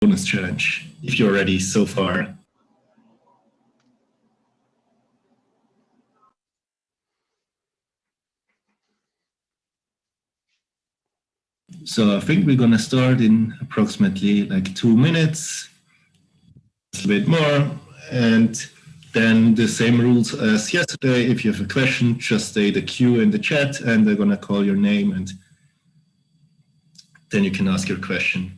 bonus challenge, if you're ready so far. So I think we're going to start in approximately like 2 minutes, a bit more, and then the same rules as yesterday. If you have a question, just say the Q in the chat, and they're going to call your name, and then you can ask your question.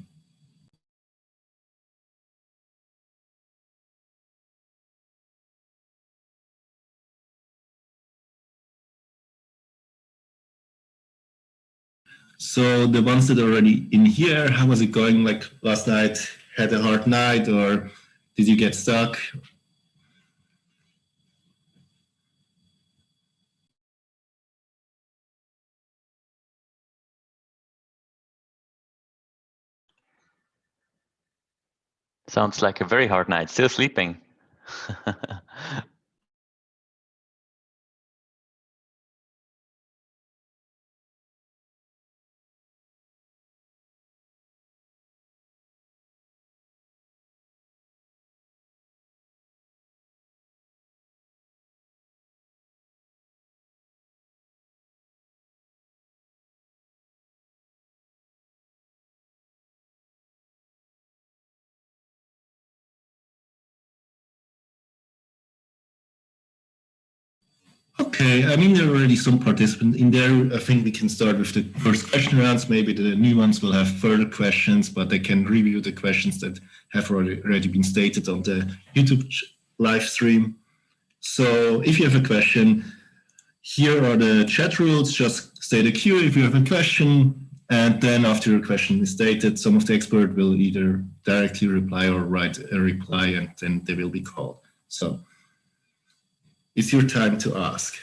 So the ones that are already in here, how was it going? Like last night, had a hard night, or did you get stuck? Sounds like a very hard night. Still sleeping. Okay, I mean, there are already some participants in there. I think we can start with the first question rounds. Maybe the new ones will have further questions, but they can review the questions that have already been stated on the YouTube live stream. So if you have a question, here are the chat rules. Just state a Q if you have a question, and then after your question is stated, some of the experts will either directly reply or write a reply, and then they will be called. So it's your time to ask.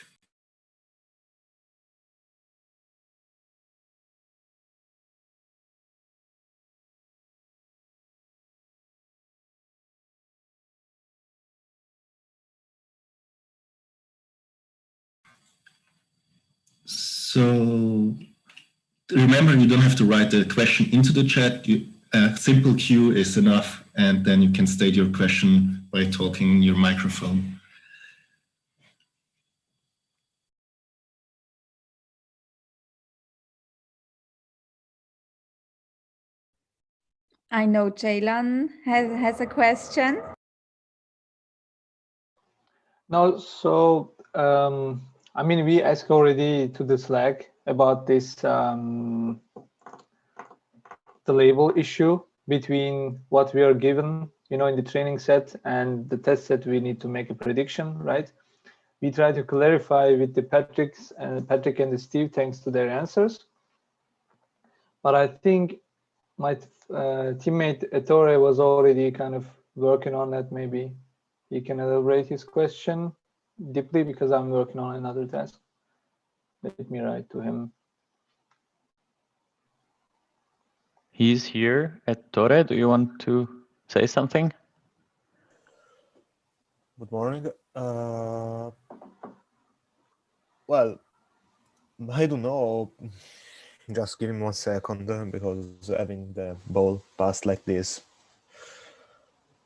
So remember, you don't have to write the question into the chat. A simple Q is enough, and then you can state your question by talking in your microphone. I know Jaylan has a question. No, so I mean, we asked already to the Slack about this the label issue between what we are given, in the training set and the test set. We need to make a prediction, right? We try to clarify with the Patrick and the Steve, thanks to their answers. But I think my teammate Ettore was already kind of working on that. Maybe he can elaborate his question deeply, because I'm working on another task. Let me write to him. He's here. Ettore, do you want to say something? Good morning. Well, I don't know. Just give me 1 second, because having the ball passed like this.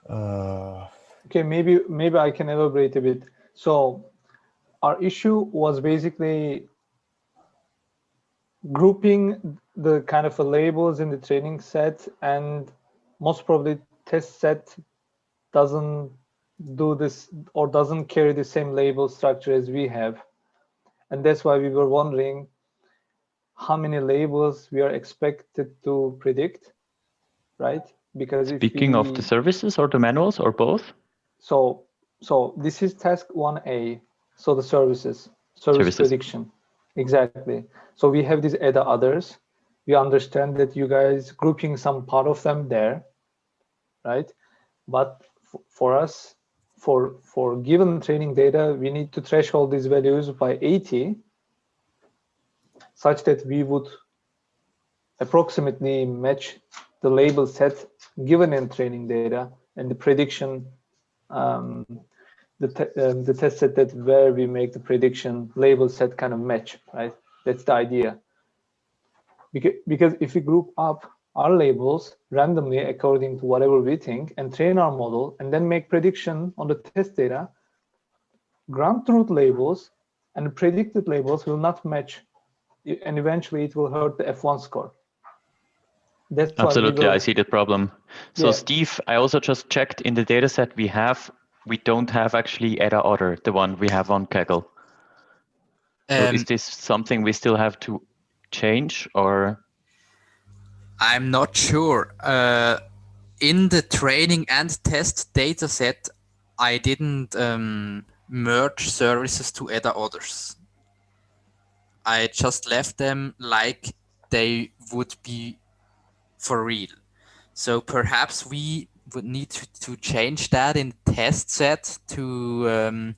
Okay, maybe I can elaborate a bit. So our issue was basically grouping the kind of labels in the training set, and most probably test set doesn't do this or doesn't carry the same label structure as we have. And that's why we were wondering how many labels we are expected to predict, right? Because Speaking of the services or the manuals or both? So this is task 1A. So the services prediction. Exactly. So we have these add others. We understand that you guys grouping some part of them there, right? But for us, for given training data, we need to threshold these values by 80, such that we would approximately match the label set given in training data and the prediction, the test set that where we make the prediction label set kind of match, right? That's the idea. Because if we group up our labels randomly according to whatever we think and train our model and then make prediction on the test data, ground truth labels and predicted labels will not match, and eventually it will hurt the F1 score. That's Absolutely, why I see the problem. So yeah. Steve, I also just checked in the data set we don't have actually EDA order, the one we have on Kaggle. So is this something we still have to change, or? I'm not sure. In the training and test data set, I didn't merge services to EDA orders. I just left them like they would be for real. So perhaps we would need to change that in the test set to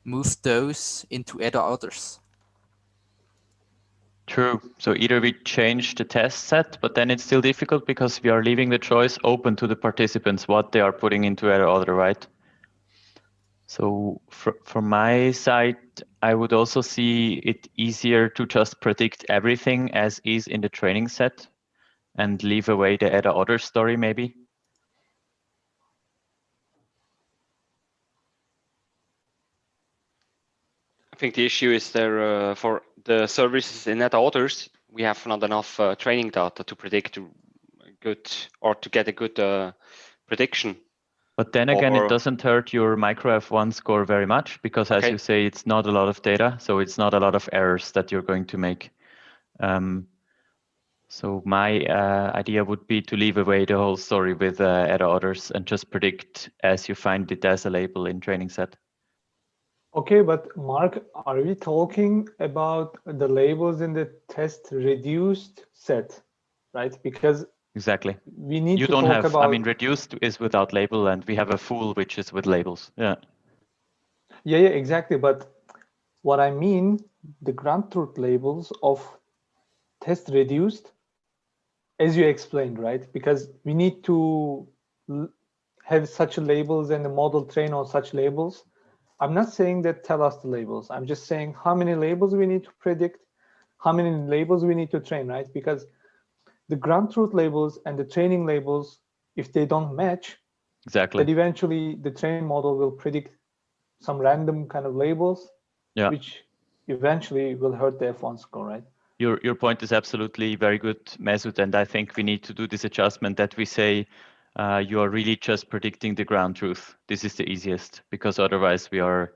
move those into EDA orders. True. So either we change the test set, but then it's still difficult because we are leaving the choice open to the participants what they are putting into EDA order, right? So from my side, I would also see it easier to just predict everything as is in the training set and leave away the EDA order story maybe. I think the issue is there for the services in EDA orders, we have not enough training data to predict good or to get a good prediction. But then again, it doesn't hurt your micro F1 score very much because, as you say, it's not a lot of data, so it's not a lot of errors that you're going to make. So my idea would be to leave away the whole story with EDA orders and just predict as you find it as a label in training set. Okay, but Mark, are we talking about the labels in the test reduced set, right? Because exactly, we need you to don't talk have. about. I mean, reduced is without label, and we have a full which is with labels. Yeah. Yeah, exactly. But what I mean, the ground truth labels of test reduced, as you explained, right? Because we need to have such labels and the model train on such labels. I'm not saying that tell us the labels. I'm just saying how many labels we need to predict, how many labels we need to train, right? Because the ground truth labels and the training labels, if they don't match, exactly, that eventually the training model will predict some random kind of labels, which eventually will hurt the F1 score, right? Your point is absolutely very good, Mesut, and I think we need to do this adjustment that we say you are really just predicting the ground truth. This is the easiest, because otherwise we are,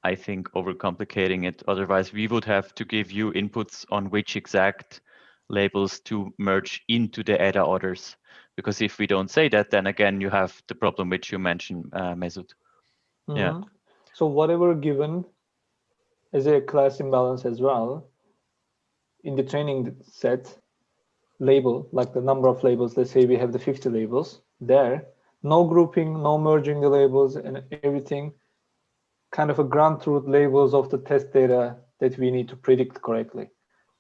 I think, overcomplicating it. Otherwise, we would have to give you inputs on which exact labels to merge into the EDA orders. Because if we don't say that, then again, you have the problem which you mentioned, Mesut. Mm-hmm. Yeah. So whatever given as a class imbalance as well, in the training set label, like the number of labels, let's say we have the 50 labels there, no grouping, no merging the labels and everything, kind of a ground truth labels of the test data that we need to predict correctly.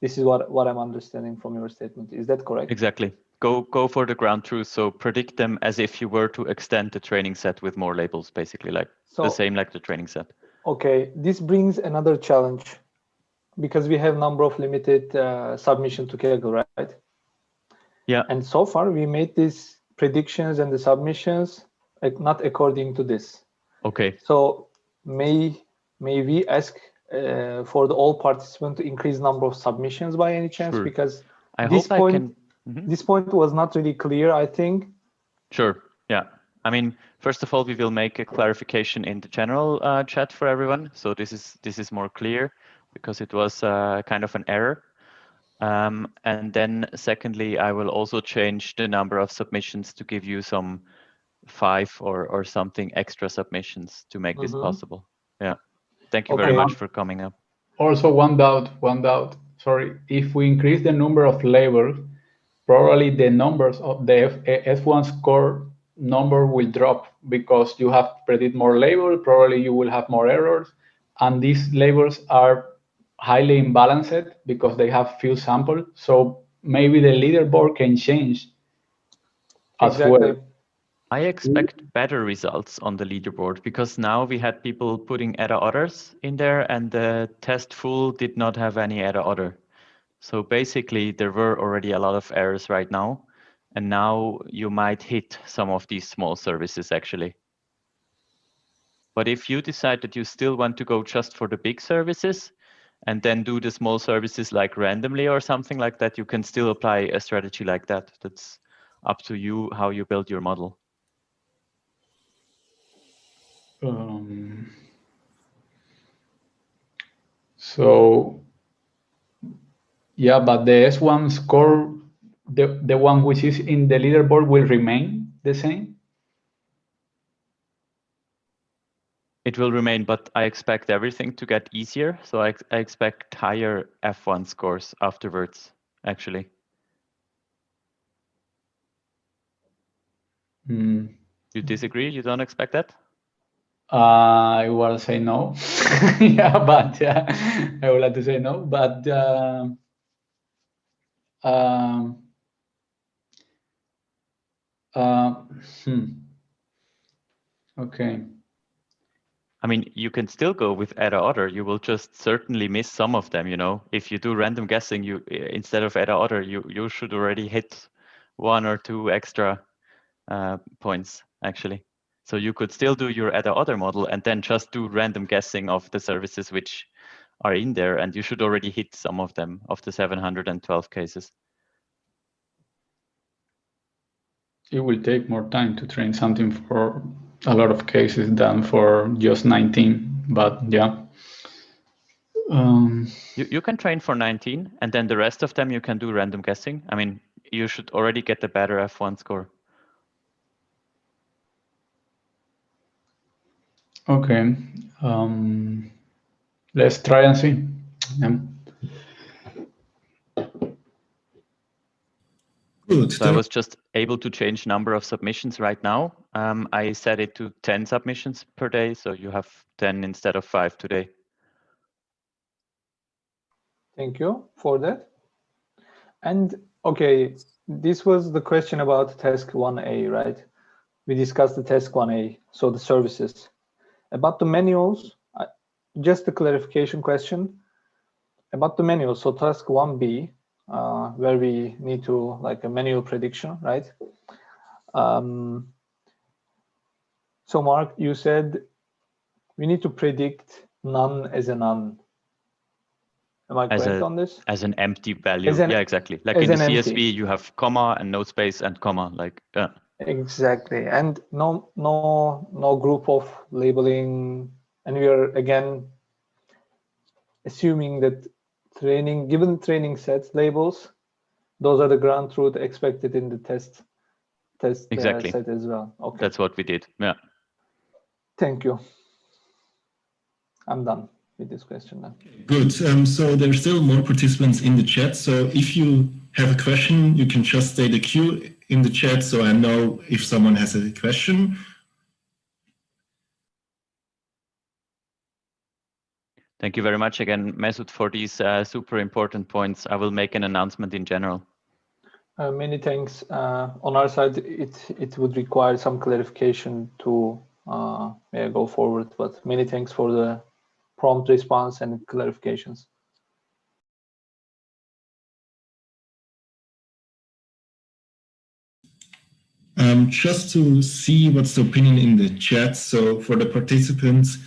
This is what I'm understanding from your statement. Is that correct? Exactly. Go for the ground truth. So predict them as if you were to extend the training set with more labels, basically, like the same like the training set. Okay, this brings another challenge because we have number of limited submission to Kaggle, right? Yeah. And so far we made these predictions and the submissions not according to this. Okay. So may we ask for the all participants to increase number of submissions by any chance? Sure. Because this point was not really clear, I think. Sure. Yeah. I mean, first of all, we will make a clarification in the general chat for everyone. So this is more clear because it was kind of an error. And then secondly, I will also change the number of submissions to give you some 5 or something extra submissions to make this possible. Yeah. Thank you very much for coming up. Also, one doubt. Sorry, if we increase the number of labels, probably the numbers of the F1 score number will drop because you have to predict more labels. Probably you will have more errors, and these labels are highly imbalanced because they have few samples. So maybe the leaderboard can change as well. I expect better results on the leaderboard because now we had people putting EDA orders in there and the test full did not have any EDA order. So basically, there were already a lot of errors right now, and now you might hit some of these small services actually. But if you decide that you still want to go just for the big services and then do the small services like randomly or something like that, you can still apply a strategy like that. That's up to you how you build your model. So yeah, but the S1 score, the one which is in the leaderboard, will remain the same? It will remain, but I expect everything to get easier. So I expect higher F1 scores afterwards, actually. You disagree? You don't expect that? I will say no. Yeah, but I would like to say no. But okay. I mean, you can still go with add order. You will just certainly miss some of them, you know. If you do random guessing, you instead of add order, you should already hit 1 or 2 extra points, actually. So you could still do your add order model and then just do random guessing of the services which are in there, and you should already hit some of them, of the 712 cases. It will take more time to train something for a lot of cases than for just 19, but yeah. You can train for 19, and then the rest of them you can do random guessing. I mean, you should already get a better F1 score. Okay, let's try and see. Yeah. Good. So I was just able to change number of submissions right now. I set it to 10 submissions per day, so you have 10 instead of 5 today. Thank you for that. And okay, this was the question about task 1A, right? We discussed the task 1A, so the services. About the manuals, just a clarification question. About the manuals, so task 1B, where we need to like a manual prediction, right? So Mark, you said we need to predict none as a none. Am I correct on this? As an empty value. Yeah, exactly. Like in the CSV, empty. You have comma and no space and comma, like Exactly. And no group of labeling. And we are again assuming that given training sets labels, those are the ground truth expected in the test exactly. set as well. Okay. That's what we did. Yeah. Thank you. I'm done with this question now. Good. So there's still more participants in the chat. So if you have a question, you can just state a Q in the chat so I know if someone has a question. Thank you very much again, Mesut, for these super important points. I will make an announcement in general. Many thanks. On our side, it would require some clarification to go forward, but many thanks for the prompt response and clarifications. Just to see what's the opinion in the chat. So for the participants,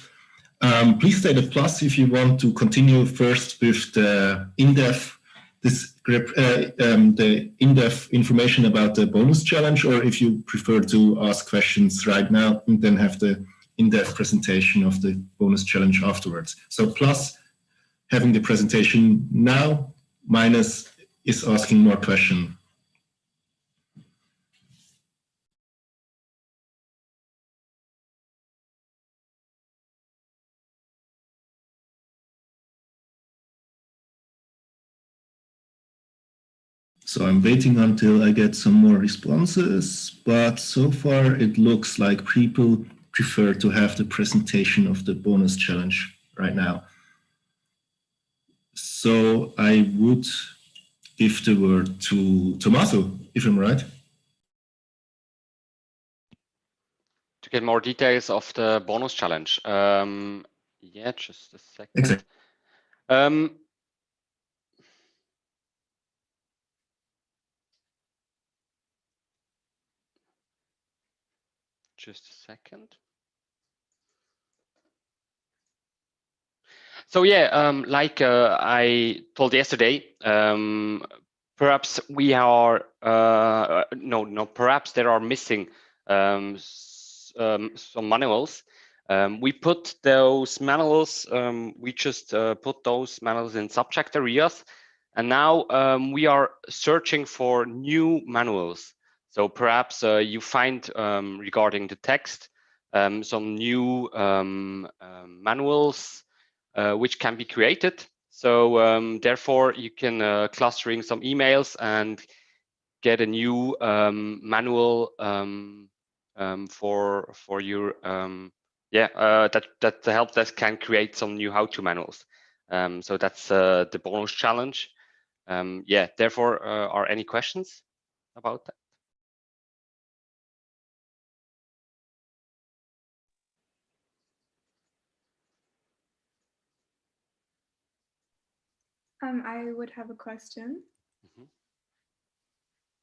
please state a plus if you want to continue first with the in-depth the in-depth information about the bonus challenge, or if you prefer to ask questions right now and then have the in-depth presentation of the bonus challenge afterwards. So plus having the presentation now, minus is asking more questions. So I'm waiting until I get some more responses, but so far it looks like people prefer to have the presentation of the bonus challenge right now. So I would give the word to Tommaso, if I'm right. To get more details of the bonus challenge. Yeah, just a second. Exactly. just a second. So yeah, like I told yesterday, perhaps we are perhaps there are missing some manuals. We put those manuals. We just put those manuals in subject areas, and now we are searching for new manuals. So perhaps you find regarding the text some new manuals which can be created. So therefore you can clustering some emails and get a new manual for your that the help desk can create some new how-to manuals. So that's the bonus challenge. Therefore, are any questions about that? I would have a question.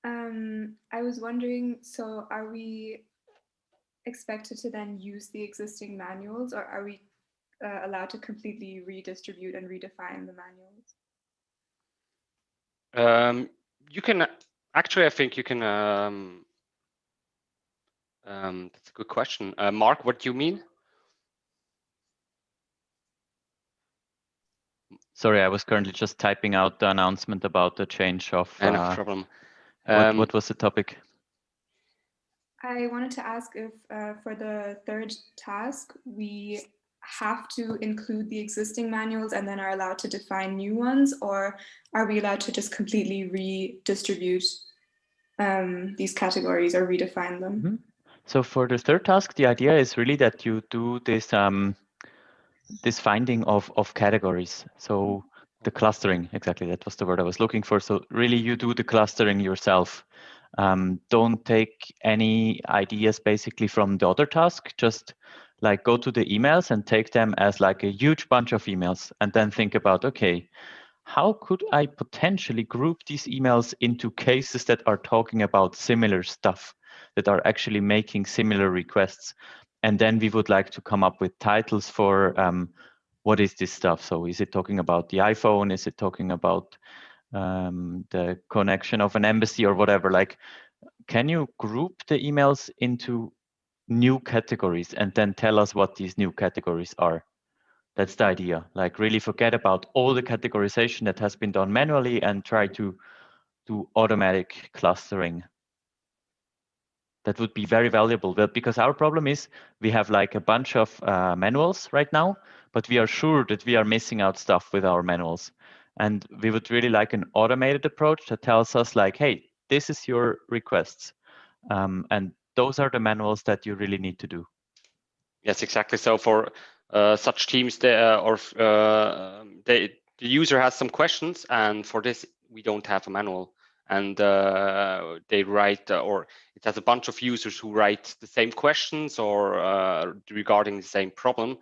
I was wondering, so are we expected to then use the existing manuals, or are we allowed to completely redistribute and redefine the manuals? You can actually, I think you can. That's a good question, Mark. What do you mean? Sorry, I was currently just typing out the announcement about the change of. No problem. What was the topic? I wanted to ask if for the third task, we have to include the existing manuals and then are allowed to define new ones, or are we allowed to just completely redistribute these categories or redefine them? Mm-hmm. So for the third task, the idea is really that you do this this finding of categories. So the clustering, exactly, that was the word I was looking for. So really you do the clustering yourself. Don't take any ideas basically from the other task, just like go to the emails and take them as like a huge bunch of emails and then think about, okay, how could I potentially group these emails into cases that are talking about similar stuff, that are actually making similar requests? And then we would like to come up with titles for what is this stuff? So is it talking about the iPhone? Is it talking about the connection of an embassy or whatever? Like, can you group the emails into new categories and then tell us what these new categories are? That's the idea. Like, really forget about all the categorization that has been done manually and try to do automatic clustering. That would be very valuable, but because our problem is we have like a bunch of manuals right now, but we are sure that we are missing out stuff with our manuals. And we would really like an automated approach that tells us like, hey, this is your requests. And those are the manuals that you really need to do. Yes, exactly. So for such teams, the user has some questions, and for this, we don't have a manual. And they write, or it has a bunch of users who write the same questions or regarding the same problem.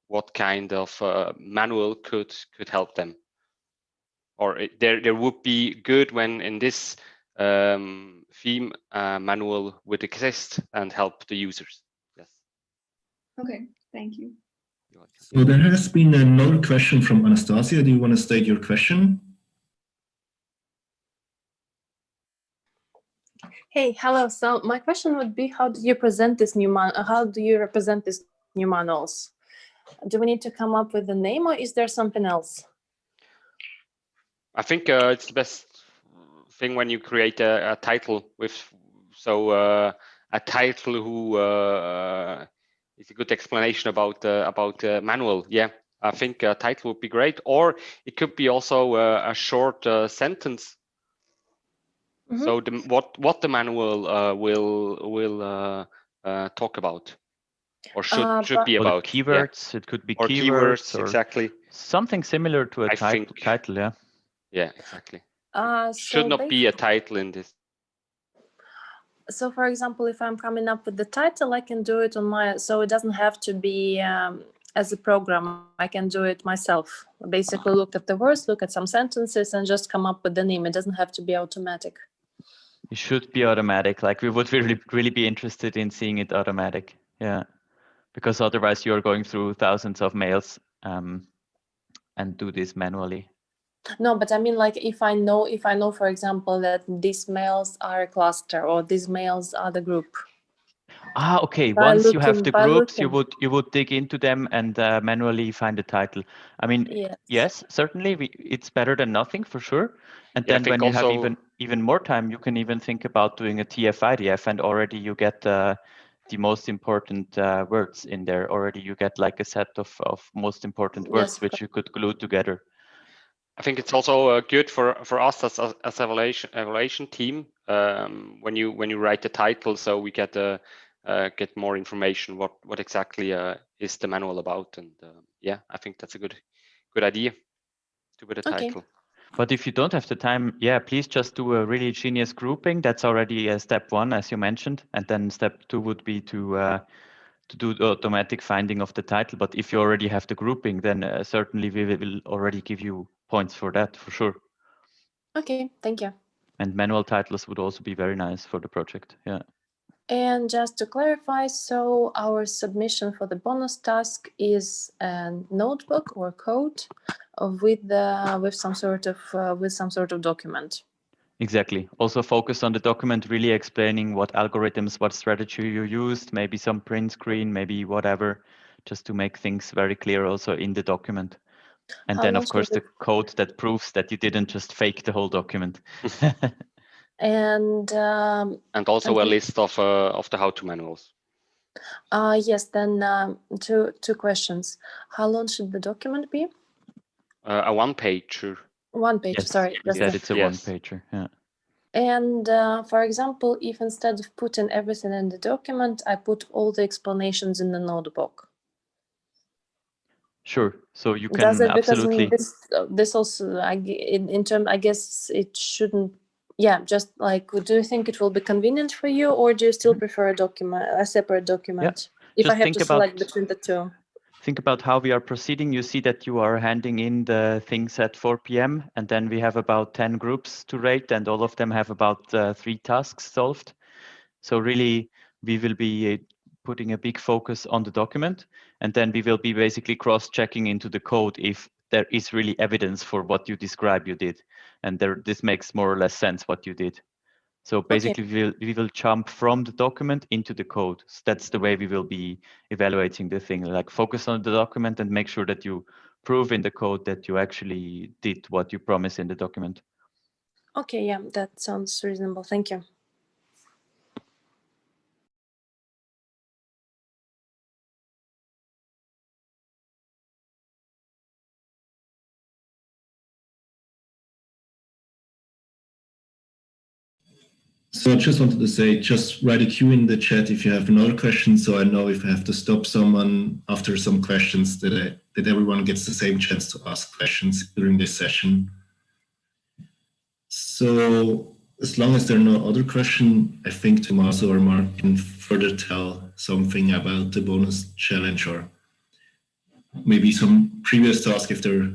What kind of manual could help them? Or there would be good when in this theme manual would exist and help the users. Yes. Okay, thank you. So there has been another question from Anastasia. Do you want to state your question? Hey, hello. So my question would be, how do you present this how do you represent these new manuals? Do we need to come up with a name, or is there something else? I think it's the best thing when you create a title with, a title who is a good explanation about the manual. Yeah, I think a title would be great, or it could be also a short sentence. Mm-hmm. So what the manual will talk about, or should be about. Keywords. Yeah. It could be keywords or exactly. Something similar to a title. Yeah. Yeah, exactly. So should not be a title in this. So, for example, if I'm coming up with the title, I can do it on my. So it doesn't have to be as a program. I can do it myself. Basically, look at the words, look at some sentences, and just come up with the name. It doesn't have to be automatic. It should be automatic. Like we would really be interested in seeing it automatic. Yeah, because otherwise you're going through thousands of mails and do this manually. No, but I mean, like if I know, for example, that these mails are a cluster or these mails are the group. Ah, okay. By Once you have looking- the by groups, looking. you would dig into them and manually find the title. I mean, yes, certainly it's better than nothing for sure. And Yeah, I then think when you have also- even more time, you can even think about doing a TF-IDF, and already you get the most important words in there. Already you get like a set of most important words which you could glue together. I think it's also good for us as evaluation team when you write the title, so we get more information what exactly is the manual about, and yeah, I think that's a good idea to put a title. But if you don't have the time, yeah, please just do a really genius grouping. That's already step 1, as you mentioned, and then step 2 would be to do the automatic finding of the title. But if you already have the grouping, then certainly we will already give you points for that, for sure. Okay, thank you. And manual titles would also be very nice for the project. Yeah. And just to clarify, so our submission for the bonus task is a notebook or code with some sort of document. Exactly. Also focus on the document, really explaining what algorithms, what strategy you used, maybe some print screen, maybe whatever, just to make things very clear also in the document. And then, of course, the code that proves that you didn't just fake the whole document. And also a list of the how-to manuals. Yes, then two questions. How long should the document be? A one-pager. One page, yes, sorry. You said it's a one-pager, yeah. And for example, if instead of putting everything in the document, I put all the explanations in the notebook. Sure. So you can Does it, absolutely. Because this also, in term, I guess it shouldn't. Yeah, just like, do you think it will be convenient for you, or do you still prefer a separate document? Yeah. If I have to select between the two. Think about how we are proceeding. You see that you are handing in the things at 4 p.m. and then we have about 10 groups to rate, and all of them have about 3 tasks solved. So really, we will be putting a big focus on the document, and then we will be basically cross-checking into the code if there is really evidence for what you describe you did, and this makes more or less sense what you did. So basically, we will jump from the document into the code. So that's the way we will be evaluating the thing. Like focus on the document and make sure that you prove in the code that you actually did what you promised in the document. Okay, yeah, that sounds reasonable. Thank you. So I just wanted to say, just write a Q in the chat if you have another question, so I know if I have to stop someone after some questions, that everyone gets the same chance to ask questions during this session. So as long as there are no other questions, I think Tommaso or Mark can further tell something about the bonus challenge, or maybe some previous task if there's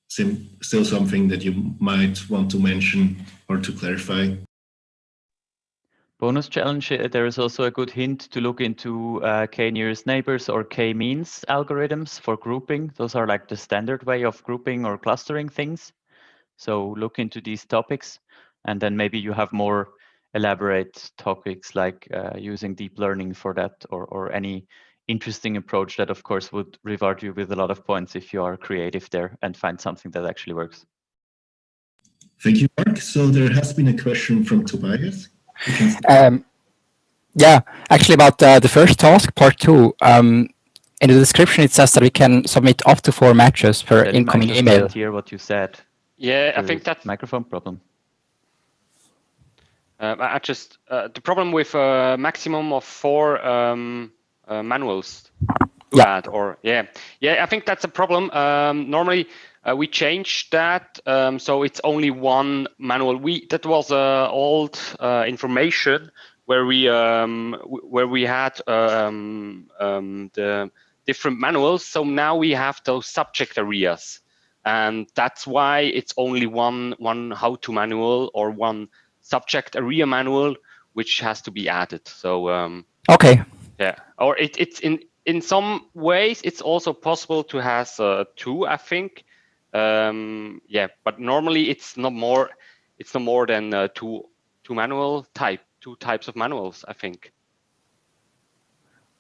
still something that you might want to mention or to clarify. Bonus challenge, there is also a good hint to look into k-nearest neighbors or k-means algorithms for grouping. Those are like the standard way of grouping or clustering things. So look into these topics, and then maybe you have more elaborate topics like using deep learning for that, or any interesting approach that, of course, would reward you with a lot of points if you are creative there and find something that actually works. Thank you, Mark. So there has been a question from Tobias. Yeah, actually about the first task, part 2. In the description, it says that we can submit up to 4 matches per incoming email. I can't hear what you said. Yeah, I think that's microphone problem. I just the problem with maximum of 4 manuals to add, or I think that's a problem. Normally we changed that, so it's only 1 manual. That was old information where we had the different manuals. So now we have those subject areas, and that's why it's only one how-to manual or one subject area manual which has to be added. So okay. yeah, or it's in some ways it's also possible to have two, I think. Yeah, but normally it's not more than two types of manuals, I think.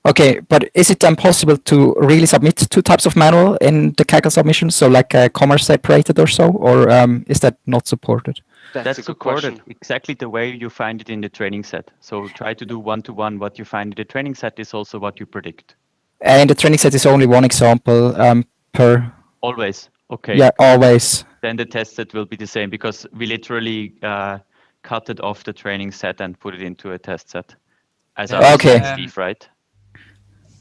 Okay, but is it then possible to really submit two types of manual in the Kaggle submission, so like comma separated or so, or is that not supported? That's a good supported question. exactly the way you find it in the training set. So try to do one-to-one. What you find in the training set is also what you predict. And the training set is only one example per. Always. Okay. Yeah, always. Then the test set will be the same because we literally cut it off the training set and put it into a test set. As I was saying, Steve, right?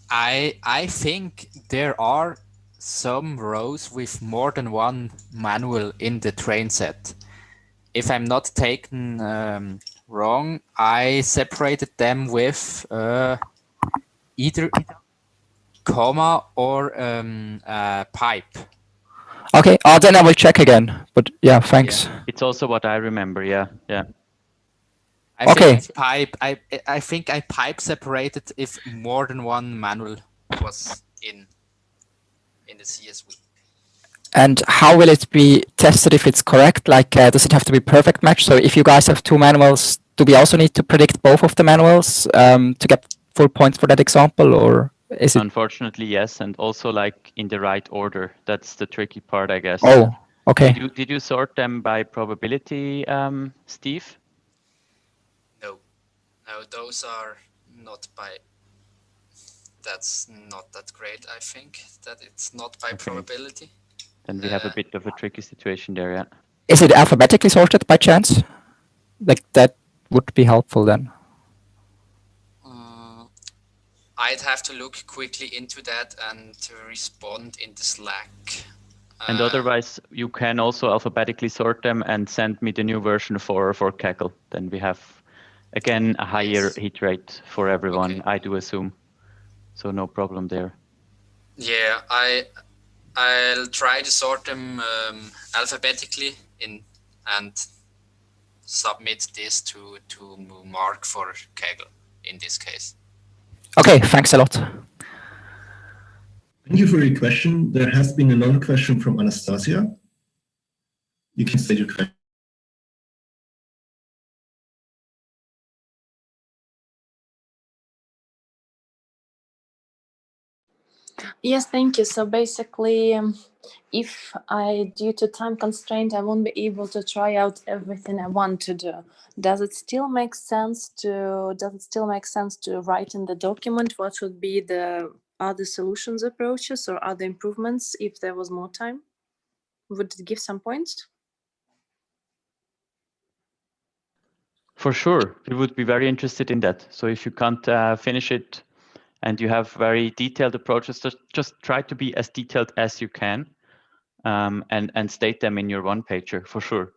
I think there are some rows with more than one manual in the train set. If I'm not taken wrong, I separated them with either comma or pipe. Okay, then I will check again. But yeah, thanks. Yeah. It's also what I remember. Yeah, yeah. I think pipe. I think I pipe separated if more than one manual was in the CSV. And how will it be tested if it's correct? Like, does it have to be perfect match? So if you guys have two manuals, do we also need to predict both of the manuals to get full points for that example, or is it? Unfortunately, yes, and also like in the right order. That's the tricky part, I guess. Oh, okay. Did you sort them by probability, Steve? No, those are not by. That's not that great. I think that it's not by probability. Then we have a bit of a tricky situation there, yeah. Is it alphabetically sorted by chance? Like that would be helpful then. I'd have to look quickly into that and to respond in the Slack. And otherwise, you can also alphabetically sort them and send me the new version for Kaggle. Then we have, again, a higher hit rate for everyone, I do assume. So no problem there. Yeah, I'll try to sort them alphabetically and submit this to Mark for Kaggle in this case. Okay, thanks a lot. Thank you for your question. There has been another question from Anastasia. You can state your question. Yes, thank you. So basically, if due to time constraint, I won't be able to try out everything I want to do, does it still make sense to write in the document what would be the other solutions approaches or other improvements if there was more time? Would it give some points? For sure, we would be very interested in that. So if you can't finish it and you have very detailed approaches, just try to be as detailed as you can and state them in your one-pager, for sure.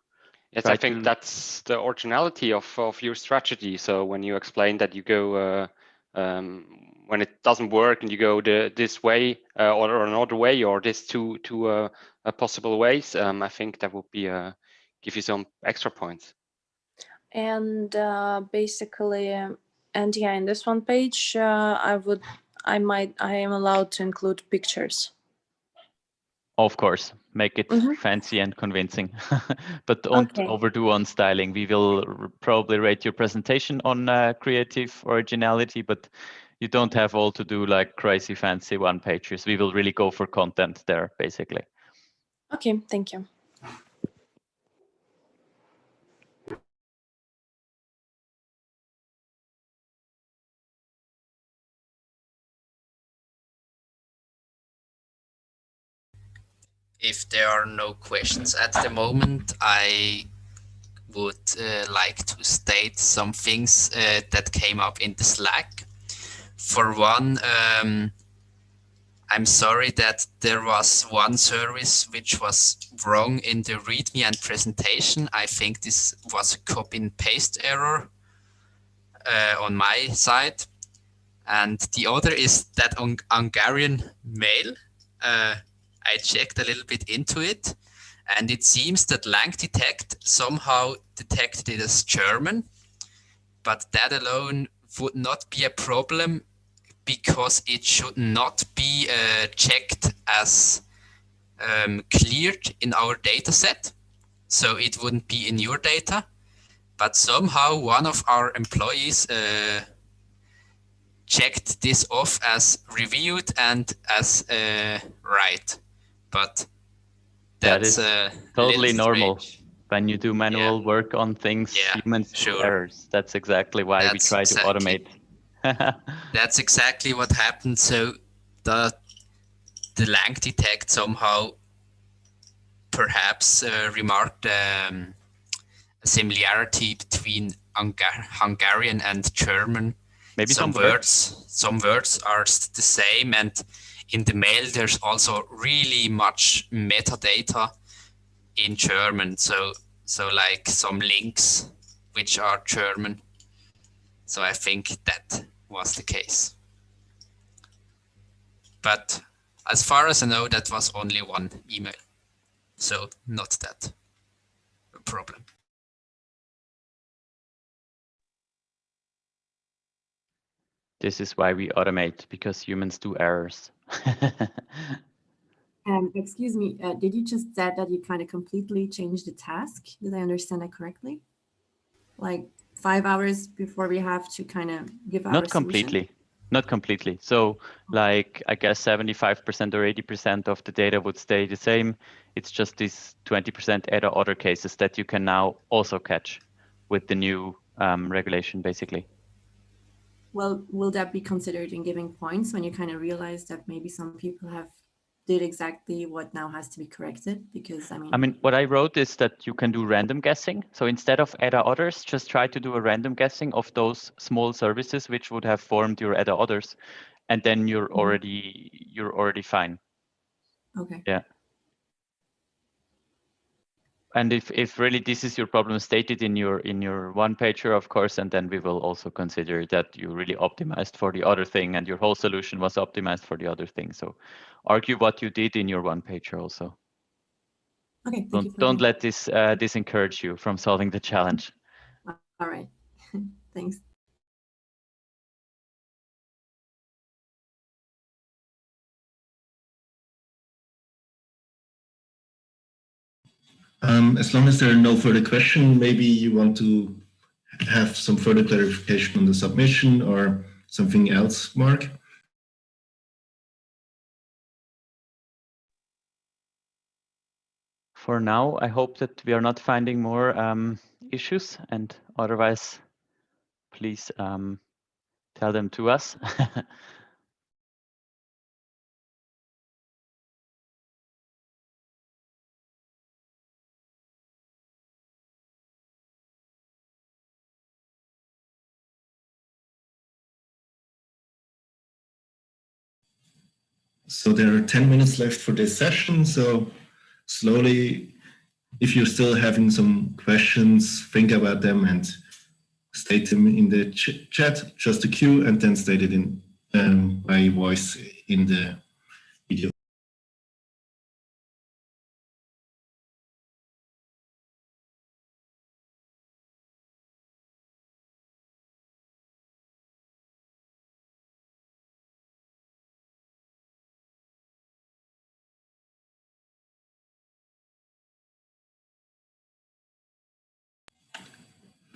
Yes, I think that's the originality of your strategy. So when you explain that you go, when it doesn't work and you go this way or another way or this two possible ways, I think that would be give you some extra points. And basically, and yeah, in this one page, I am allowed to include pictures. Of course, make it fancy and convincing, but don't overdo on styling. We will probably rate your presentation on creative originality, but you don't have all to do like crazy fancy one-pagers. We will really go for content there, basically. Okay, thank you. If there are no questions at the moment, I would like to state some things that came up in the Slack. For one, I'm sorry that there was one service which was wrong in the README and presentation. I think this was a copy and paste error on my side. And the other is that Hungarian mail. I checked a little bit into it, And it seems that LangDetect somehow detected it as German, but that alone would not be a problem because it should not be checked as cleared in our data set. So it wouldn't be in your data. But somehow one of our employees checked this off as reviewed and as right. But that's totally normal. strange. When you do manual work on things, humans do errors. That's exactly why we try to automate. That's exactly what happened. So the LangDetect somehow perhaps remarked a similarity between Hungarian and German. Maybe some words are the same, and in the mail there's also really much metadata in German. So like some links which are German. So I think that was the case. But as far as I know, that was only one email. So not that a problem. This is why we automate, because humans do errors. Excuse me, did you just say that you kind of completely changed the task? Did I understand that correctly? Like 5 hours before we have to kind of give our solution? Not completely. So like, I guess 75% or 80% of the data would stay the same. It's just these 20% other cases that you can now also catch with the new regulation, basically. Well, will that be considered in giving points when you kind of realize that maybe some people have did exactly what now has to be corrected? Because I mean, what I wrote is that you can do random guessing. So instead of others, just try to do a random guessing of those small services which would have formed your others, and then you're already fine. Okay. Yeah. And if really this is your problem stated in your one pager, of course, and then we will also consider that you really optimized for the other thing and your whole solution was optimized for the other thing. So argue what you did in your one pager also. Okay. Don't let this discourage you from solving the challenge. All right. Thanks. As long as there are no further questions, maybe you want to have some further clarification on the submission or something else, Mark? For now, I hope that we are not finding more issues, and otherwise, please tell them to us. So there are 10 minutes left for this session. So slowly, if you're still having some questions, think about them and state them in the chat, just a queue, and then state it in by voice in the video.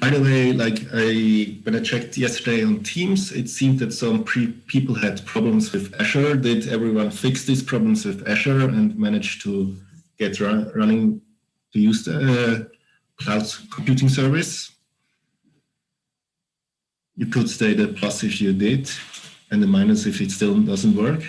By the way, when I checked yesterday on Teams, it seemed that some people had problems with Azure. Did everyone fix these problems with Azure and manage to get running to use the cloud computing service? You could state a plus if you did, and a minus if it still doesn't work.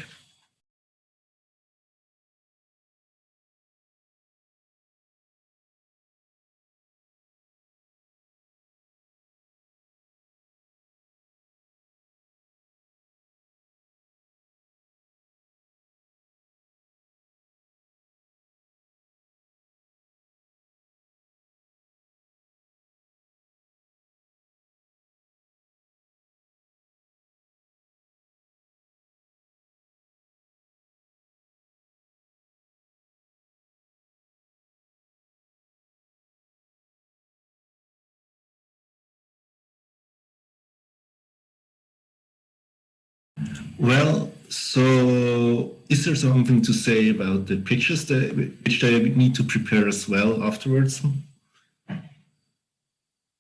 Well, so is there something to say about the pitches which they need to prepare as well afterwards?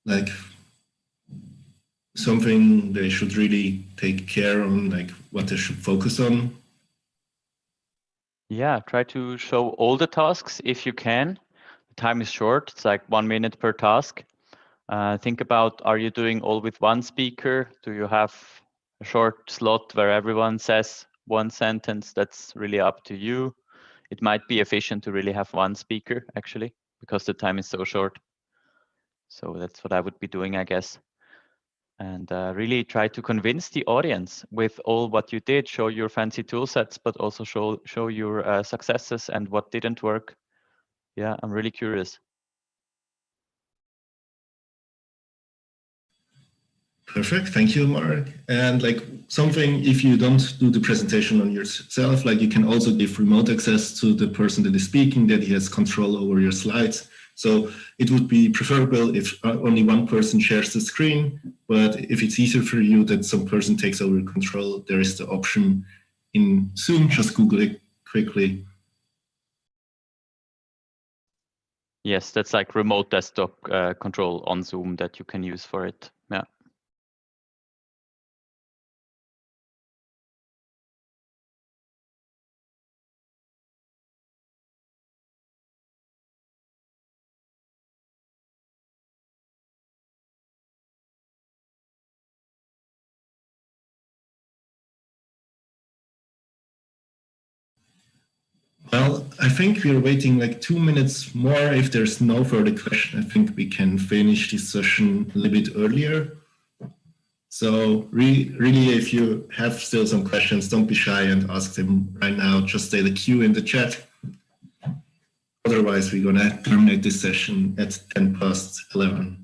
Like something they should really take care on, like what they should focus on? Yeah, try to show all the tasks if you can. The time is short, it's like 1 minute per task. Think about, are you doing all with one speaker? Do you have a short slot where everyone says one sentence? That's really up to you. It might be efficient to really have one speaker, actually, because the time is so short. So that's what I would be doing, I guess. And really try to convince the audience with all what you did. Show your fancy tool sets, but also show your successes and what didn't work. Yeah, I'm really curious. Perfect, thank you, Mark. And like something, if you don't do the presentation on yourself, like you can also give remote access to the person that is speaking, that he has control over your slides. So it would be preferable if only one person shares the screen, but if it's easier for you that some person takes over control, there is the option in Zoom, just Google it quickly. Yes, that's like remote desktop control on Zoom that you can use for it. Yeah. Well, I think we're waiting like 2 minutes more. If there's no further question, I think we can finish this session a little bit earlier. So really, if you have still some questions, don't be shy and ask them right now. Just stay the queue in the chat. Otherwise, we're going to terminate this session at 11:10.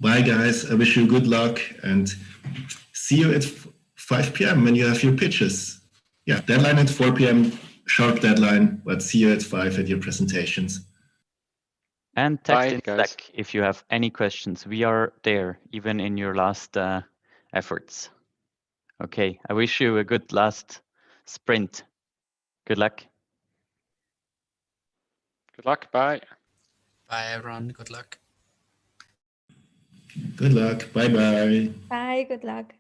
Bye, guys. I wish you good luck and see you at 5 p.m. when you have your pitches. Yeah, deadline at 4 p.m., sharp deadline, but see you at 5 at your presentations. And text in guys. Slack if you have any questions. We are there, even in your last efforts. Okay, I wish you a good last sprint. Good luck. Good luck. Bye. Bye, everyone. Good luck. Good luck. Bye-bye. Bye, good luck.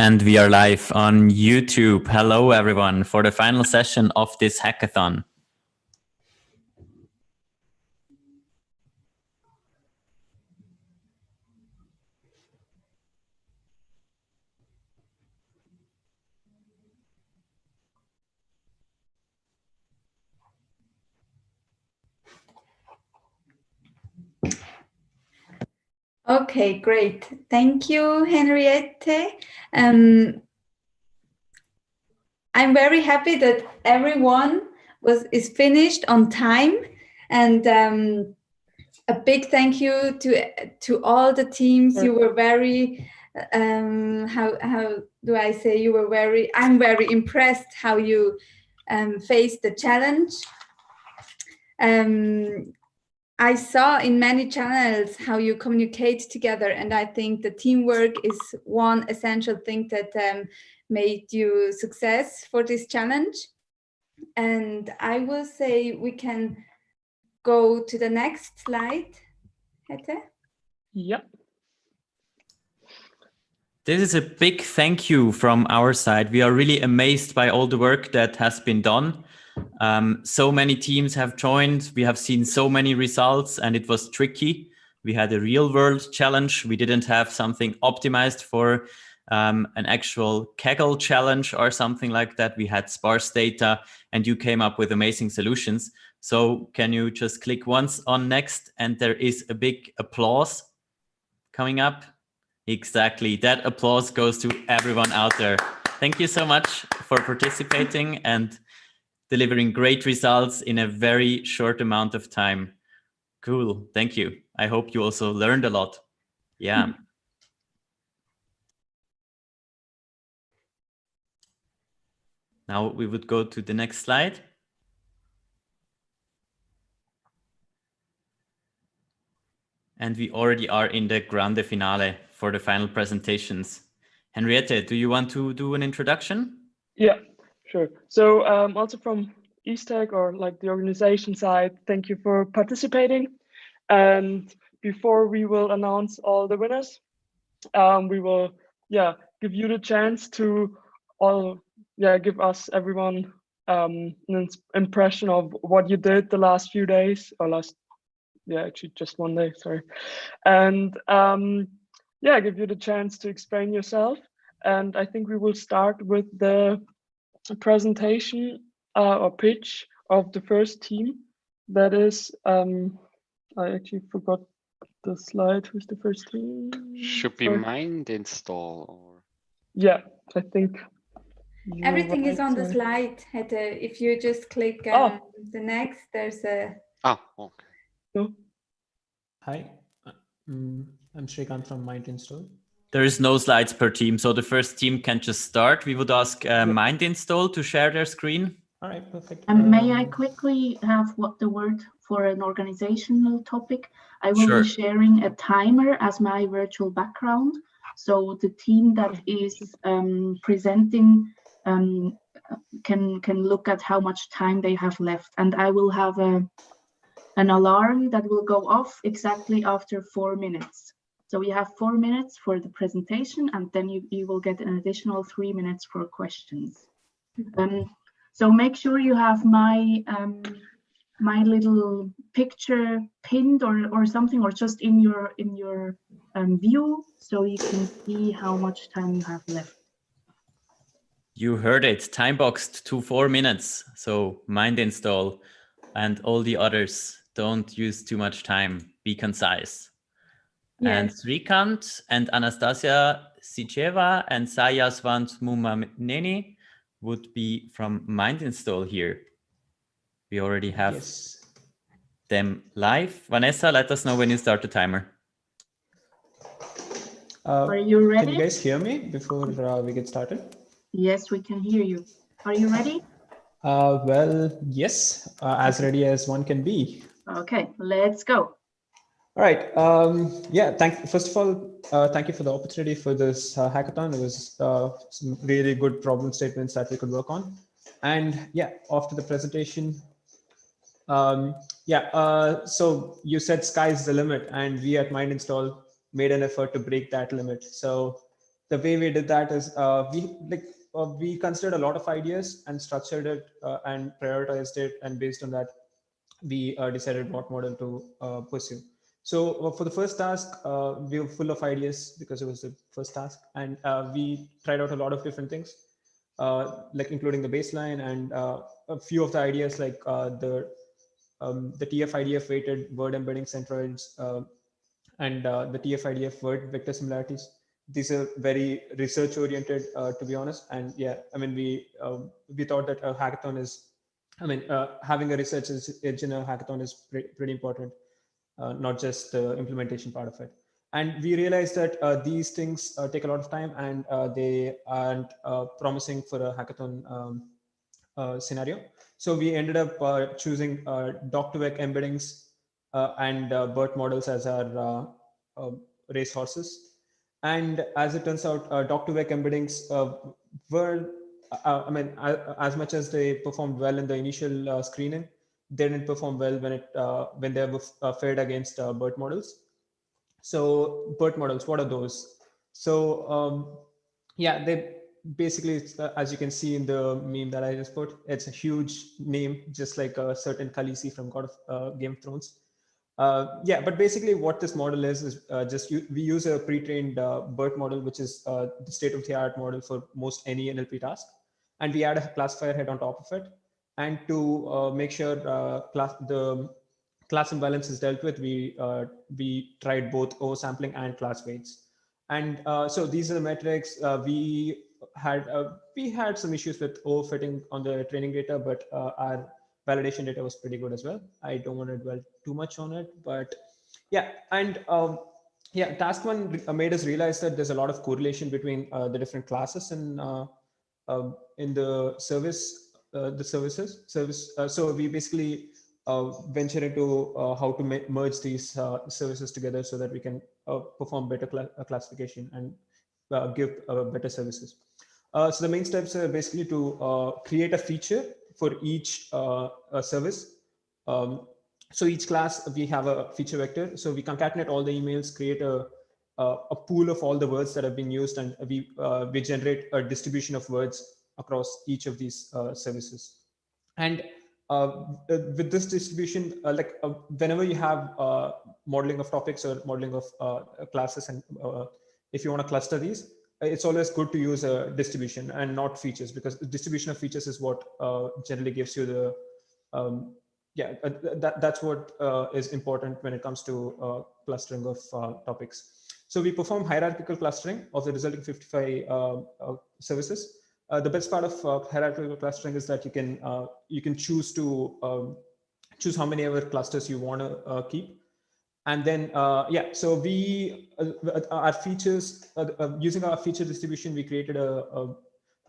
And we are live on YouTube. Hello, everyone, for the final session of this hackathon. Okay, great. Thank you, Henriette. I'm very happy that everyone is finished on time, and a big thank you to all the teams. You were very how do I say, you were very, I'm very impressed how you faced the challenge. I saw in many channels how you communicate together, and I think the teamwork is one essential thing that made you success for this challenge. And I will say we can go to the next slide, Hette. Yep. This is a big thank you from our side. We are really amazed by all the work that has been done. So many teams have joined. We have seen so many results, and it was tricky. We had a real world challenge. We didn't have something optimized for an actual Kaggle challenge or something like that. We had sparse data, and you came up with amazing solutions. So can you just click once on next, and there is a big applause coming up. Exactly. That applause goes to everyone out there. Thank you so much for participating and delivering great results in a very short amount of time. Cool. Thank you. I hope you also learned a lot. Yeah. Now we would go to the next slide. And we already are in the grande finale for the final presentations. Henriette, do you want to do an introduction? Yeah, sure. So also from Eastech, or like the organization side, thank you for participating. And before we will announce all the winners, we will give you the chance to give us everyone an impression of what you did the last few days, or actually just one day, sorry. And give you the chance to explain yourself. And I think we will start with the presentation or pitch of the first team. That is, I actually forgot the slide. Who's the first team? Should be Mind Install, or yeah, I think everything is on the slide. Hette, if you just click the next, there's a okay. No. Hi, I'm Shrikant from Mind Install. There is no slides per team, so the first team can just start. We would ask Mind Install to share their screen. All right, perfect. May I quickly have the word for an organizational topic? I will be sharing a timer as my virtual background. So the team that is presenting can look at how much time they have left. And I will have an alarm that will go off exactly after 4 minutes. So you have 4 minutes for the presentation, and then you will get an additional 3 minutes for questions. So make sure you have my little picture pinned or something, or just in your view, so you can see how much time you have left. You heard it, time boxed to 4 minutes. So Mind Install and all the others, don't use too much time, be concise. Yes. And Srikant and Anastasia Sicheva and Sayaswant Mumaneni would be from Mind Install here. We already have them live. Vanessa, let us know when you start the timer. Are you ready? Can you guys hear me before we get started? Yes, we can hear you. Are you ready? Well, yes, as ready as one can be. Okay, let's go. All right. First of all, thank you for the opportunity for this hackathon. It was some really good problem statements that we could work on. And after the presentation, so you said sky's the limit, and we at Mind Install made an effort to break that limit. So the way we did that is we considered a lot of ideas and structured it and prioritized it, and based on that we decided what model to pursue. So for the first task, we were full of ideas because it was the first task, and we tried out a lot of different things, like including the baseline and a few of the ideas like the TF-IDF weighted word embedding centroids and the TF-IDF word vector similarities. These are very research oriented, to be honest. And yeah, I mean, we thought that a hackathon is, having a research edge in a hackathon is pretty important, not just the implementation part of it. And we realized that these things take a lot of time, and they aren't promising for a hackathon scenario. So we ended up choosing doc2vec embeddings and BERT models as our race horses. And as it turns out, doc2vec embeddings were, as much as they performed well in the initial screening, they didn't perform well when they were fed against BERT models. So BERT models, what are those? So yeah, they basically, as you can see in the meme that I just put, it's a huge name, just like a certain Khaleesi from Game of Thrones. Yeah, but basically what this model is we use a pre-trained BERT model, which is the state-of-the-art model for most any NLP task. And we add a classifier head on top of it. And to make sure the class imbalance is dealt with, we tried both oversampling and class weights. And so these are the metrics. We had some issues with overfitting on the training data, but our validation data was pretty good as well. I don't want to dwell too much on it, but yeah. And yeah, task one made us realize that there's a lot of correlation between the different classes in the services. So we basically venture into how to merge these services together so that we can perform better classification and give better services. So the main steps are basically to create a feature for each service. So each class, we have a feature vector. So we concatenate all the emails, create a pool of all the words that have been used, and we generate a distribution of words across each of these services. And with this distribution, whenever you have modeling of topics or modeling of classes, and if you want to cluster these, it's always good to use a distribution and not features, because the distribution of features is what generally gives you the that's what is important when it comes to clustering of topics. So we perform hierarchical clustering of the resulting 55 services. The best part of hierarchical clustering is that you can choose to choose how many ever clusters you want to keep. And then, yeah, so we, our features, using our feature distribution, we created a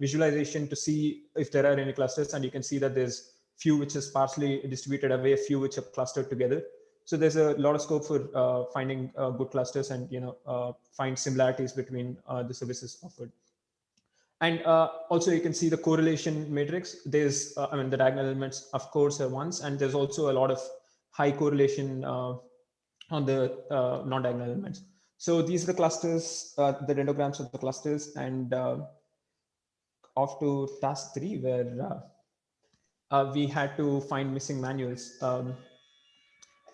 visualization to see if there are any clusters, and you can see that there's few which is sparsely distributed away, a few which are clustered together. So there's a lot of scope for finding good clusters and find similarities between the services offered. And also you can see the correlation matrix. There's, the diagonal elements, of course, are ones, and there's also a lot of high correlation on the non-diagonal elements. So these are the clusters, the dendrograms of the clusters, and off to task 3, where we had to find missing manuals.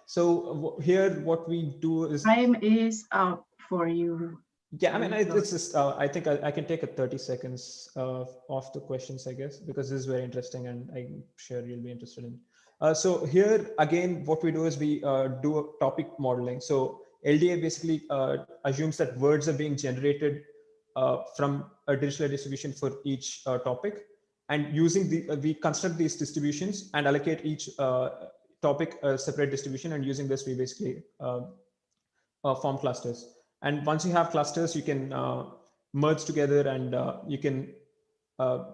So here, what we do is time is up for you. Yeah, it's just I think I can take a 30 seconds off the questions, I guess, because this is very interesting, and I'm sure you'll be interested in. So here again, what we do is we do a topic modeling. So LDA basically assumes that words are being generated from a digital distribution for each topic, and using we construct these distributions and allocate each topic a separate distribution, and using this we basically form clusters. And once you have clusters, you can merge together, and you can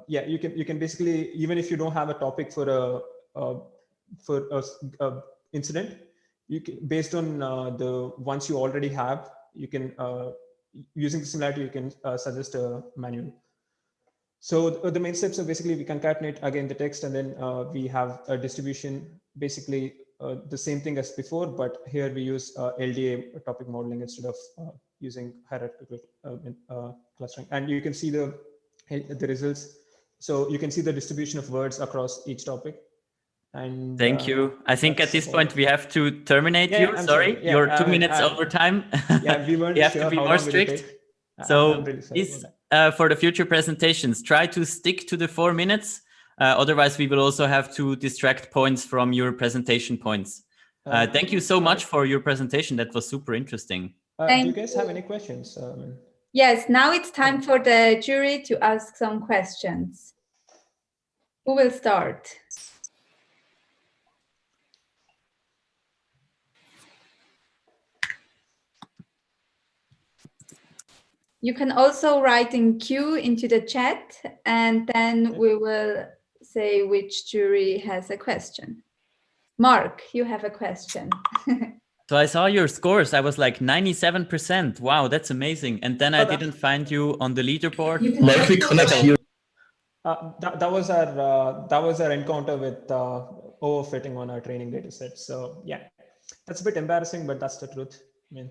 you can basically, even if you don't have a topic for a incident, you can, based on the ones you already have, you can using the similarity, you can suggest a manual. So the main steps are basically we concatenate again the text, and then we have a distribution, basically the same thing as before, but here we use LDA topic modeling instead of using hierarchical clustering. And you can see the results. So you can see the distribution of words across each topic. And thank you. I think at this point we have to terminate you. I'm sorry. Yeah, You're 2 minutes over time. Yeah, we weren't have sure to be how more long strict. it would take. So I'm really sorry please, for the future presentations, try to stick to the 4 minutes. Otherwise, we will also have to distract points from your presentation points. Thank you so much for your presentation. That was super interesting. Do you guys have any questions? Yes, now it's time for the jury to ask some questions. Who will start? You can also write in Q into the chat, and then we will say which jury has a question. Mark, you have a question. So I saw your scores. I was like 97%. Wow, that's amazing. And then I didn't find you on the leaderboard. Mark, we cannot hear. That was our encounter with overfitting on our training data set. So yeah, that's a bit embarrassing, but that's the truth. I mean.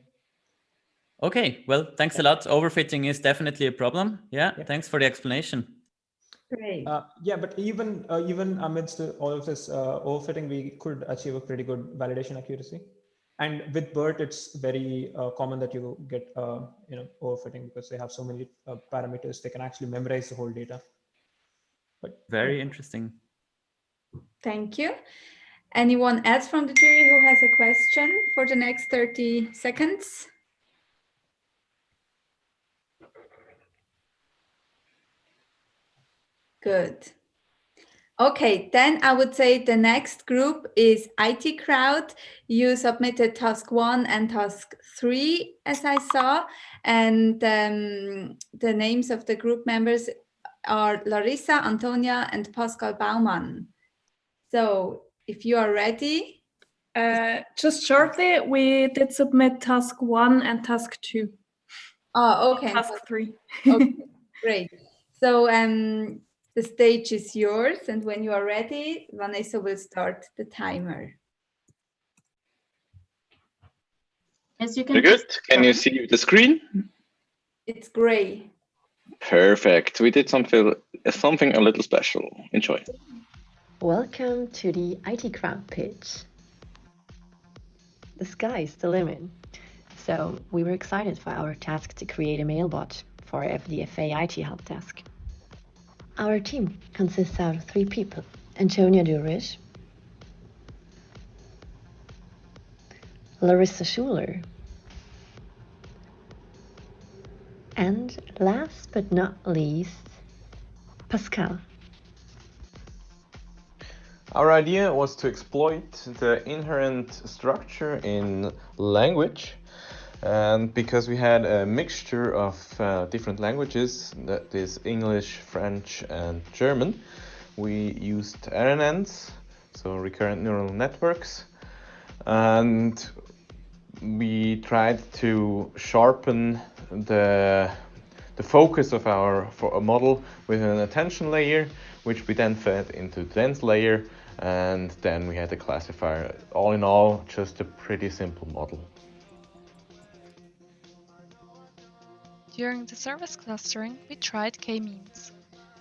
Okay, well, thanks a lot. Overfitting is definitely a problem. Yeah, thanks for the explanation. Great. Yeah, but even amidst all of this overfitting, we could achieve a pretty good validation accuracy. And with BERT, it's very common that you get overfitting because they have so many parameters. They can actually memorize the whole data. But, very interesting. Thank you. Anyone else from the jury who has a question for the next 30 seconds? Good. Okay, then I would say the next group is IT crowd. You submitted task 1 and task 3, as I saw, and the names of the group members are Larissa, Antonia, and Pascal Baumann. So if you are ready. Just shortly, we did submit task 1 and task 2. Oh, okay. Task 3. Okay, great. So the stage is yours, and when you are ready, Vanessa will start the timer. Yes, you can. Very good. Can you see the screen? It's gray. Perfect. We did something a little special. Enjoy. Welcome to the IT crowd pitch. The sky's the limit. So we were excited for our task to create a mailbot for FDFA IT help desk. Our team consists of 3 people: Antonia Durisch, Larissa Schuler, and last but not least, Pascal. Our idea was to exploit the inherent structure in language, and because we had a mixture of different languages, that is English, French, and German, we used RNNs, so recurrent neural networks, and we tried to sharpen the focus of our model with an attention layer, which we then fed into the dense layer, and then we had the classifier. All in all, just a pretty simple model. During the service clustering, we tried k-means.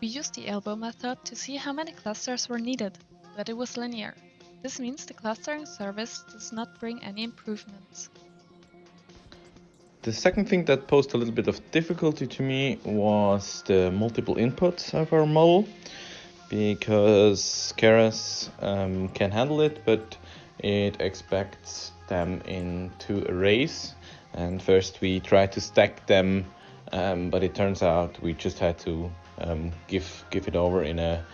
We used the elbow method to see how many clusters were needed, but it was linear. This means the clustering service does not bring any improvements. The second thing that posed a little bit of difficulty to me was the multiple inputs of our model, because Keras can handle it, but it expects them into arrays. And first we tried to stack them, but it turns out we just had to give it over in a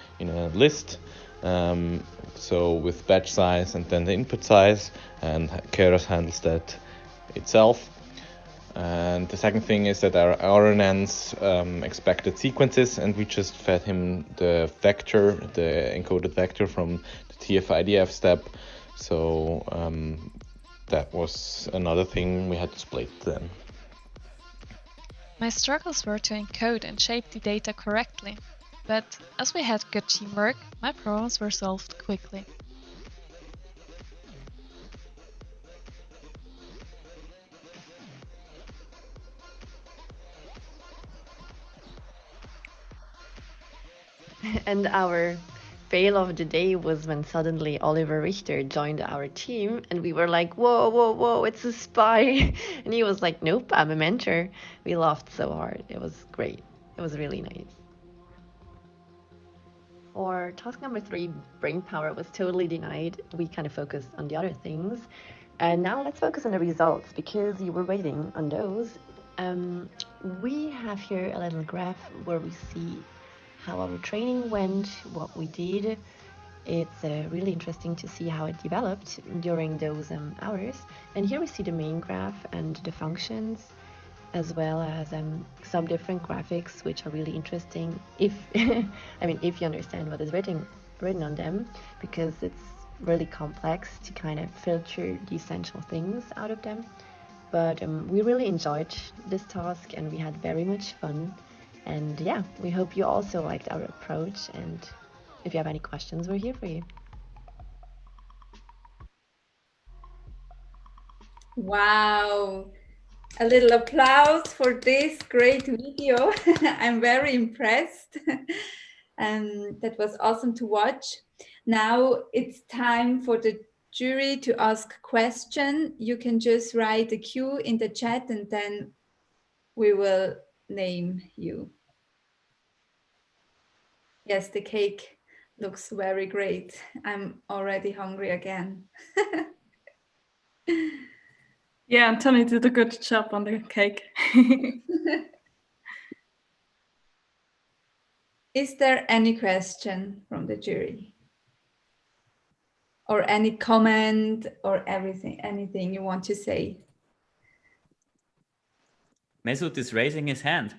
list. So with batch size and then the input size, and Keras handles that itself. And the second thing is that our RNNs expected sequences, and we just fed him the vector, the encoded vector from the TF-IDF step. So that was another thing we had to split then. My struggles were to encode and shape the data correctly, but as we had good teamwork, my problems were solved quickly. And our fail of the day was when suddenly Oliver Richter joined our team and we were like, whoa, whoa, whoa, it's a spy. And he was like, nope, I'm a mentor. We laughed so hard. It was great. It was really nice. For task number 3, brain power was totally denied. We kind of focused on the other things. And now let's focus on the results because you were waiting on those. We have here a little graph where we see how our training went, what we did. It's really interesting to see how it developed during those hours. And here we see the main graph and the functions, as well as some different graphics, which are really interesting if I mean, if you understand what is written on them, because it's really complex to kind of filter the essential things out of them. But we really enjoyed this task and we had very much fun. And yeah, we hope you also liked our approach. And if you have any questions, we're here for you. Wow. A little applause for this great video. I'm very impressed. And that was awesome to watch. Now it's time for the jury to ask question. You can just write a Q in the chat and then we will name you. Yes, the cake looks very great. I'm already hungry again. Yeah, Antonio did a good job on the cake. Is there any question from the jury? Or any comment or anything you want to say? Mesut is raising his hand.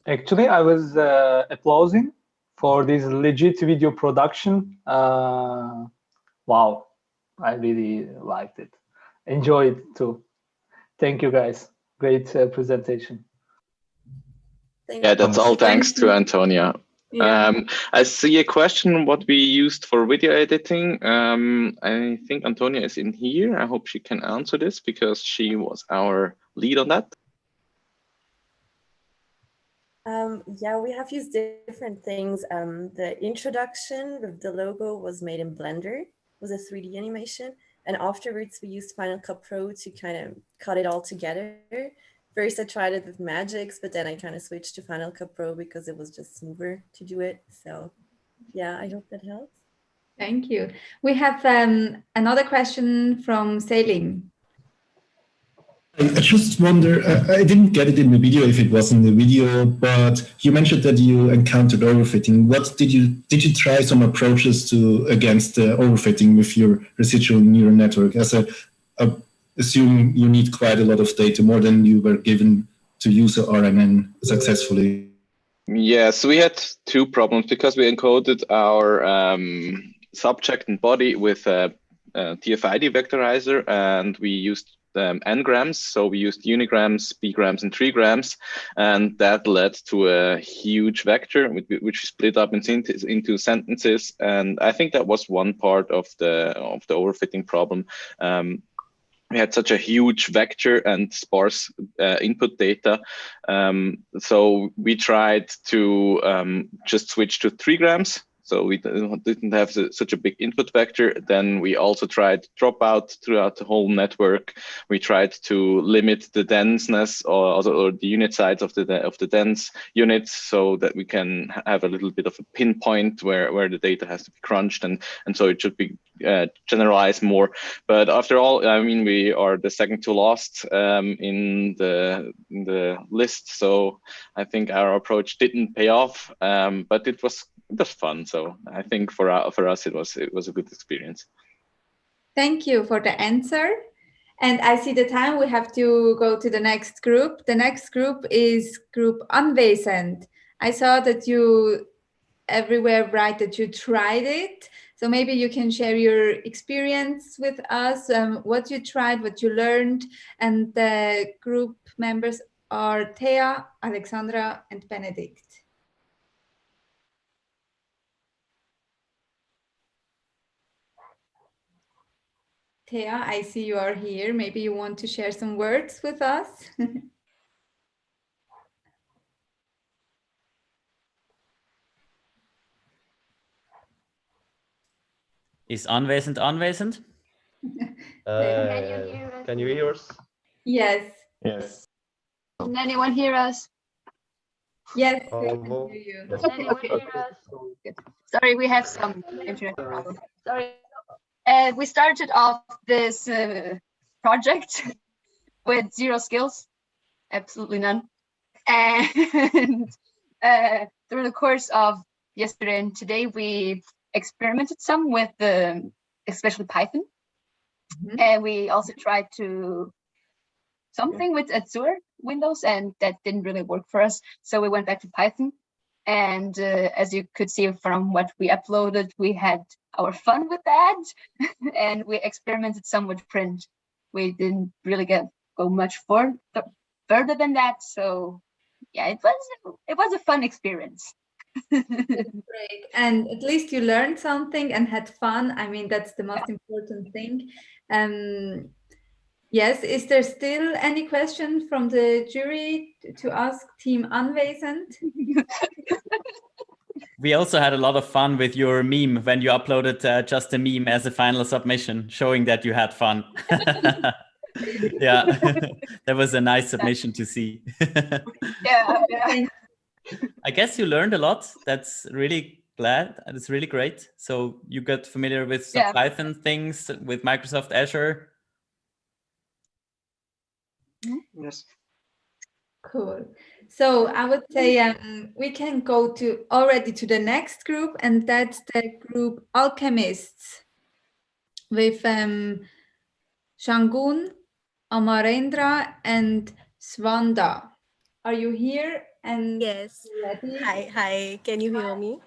Actually, I was applauding for this legit video production. Wow, I really liked it. Enjoy it too. Thank you, guys. Great presentation. Yeah, that's all thanks to Antonia. Yeah. I see a question what we used for video editing. I think Antonia is in here. I hope she can answer this because she was our lead on that. Yeah, we have used different things. The introduction with the logo was made in Blender, was a 3D animation. And afterwards we used Final Cut Pro to kind of cut it all together. First I tried it with Magix, but then I kind of switched to Final Cut Pro because it was just smoother to do it. So yeah, I hope that helps. Thank you. We have another question from Selim. I just wonder, I didn't get it in the video if it was in the video, but you mentioned that you encountered overfitting. What did you try some approaches against overfitting with your residual neural network? As I assume you need quite a lot of data, more than you were given to use a RNN successfully. Yes, we had two problems because we encoded our subject and body with a TF-ID vectorizer, and we used n-grams, so we used unigrams, b-grams, and trigrams, and that led to a huge vector which split up into sentences. And I think that was one part of the overfitting problem. We had such a huge vector and sparse input data, so we tried to just switch to trigrams. So we didn't have such a big input vector. Then we also tried dropout throughout the whole network. We tried to limit the denseness or the unit size of the dense units so that we can have a little bit of a pinpoint where the data has to be crunched, and so it should be generalized more. But after all, I mean, we are the second to last in the list. So I think our approach didn't pay off, but it was fun. So I think for us it was a good experience. Thank you for the answer. And I see the time, we have to go to the next group. The next group is group Anwesend. I saw that you everywhere write that you tried it. So maybe you can share your experience with us, what you tried, what you learned. And the group members are Thea, Alexandra, and Benedict. Thea, I see you are here. Maybe you want to share some words with us. Is anwesend anwesend? Can you hear us? Yes. Yes. Can anyone hear us? Yes, we can hear you. Okay. Good. Sorry, we have some internet problem. Sorry. We started off this project with 0 skills, absolutely none. And through the course of yesterday and today, we experimented some with especially Python. And we also tried to something with Azure Windows, and that didn't really work for us. So we went back to Python. And as you could see from what we uploaded, we had our fun with that. And we experimented some with print. We didn't really go much further than that. So yeah, it was a fun experience. Great. And at least you learned something and had fun. I mean, that's the most important thing. Yes, is there still any question from the jury to ask Team Anwesend? We also had a lot of fun with your meme when you uploaded just a meme as a final submission, showing that you had fun. Yeah, that was a nice submission to see. Yeah. I guess you learned a lot. That's really glad. It's really great. So you got familiar with some Python things with Microsoft Azure. Yes. Cool. So I would say we can go already to the next group, and that's the group Alchemists with Shangun, Amarendra, and Swanda. Are you here? And yes. Ready? Hi. Can you hear me?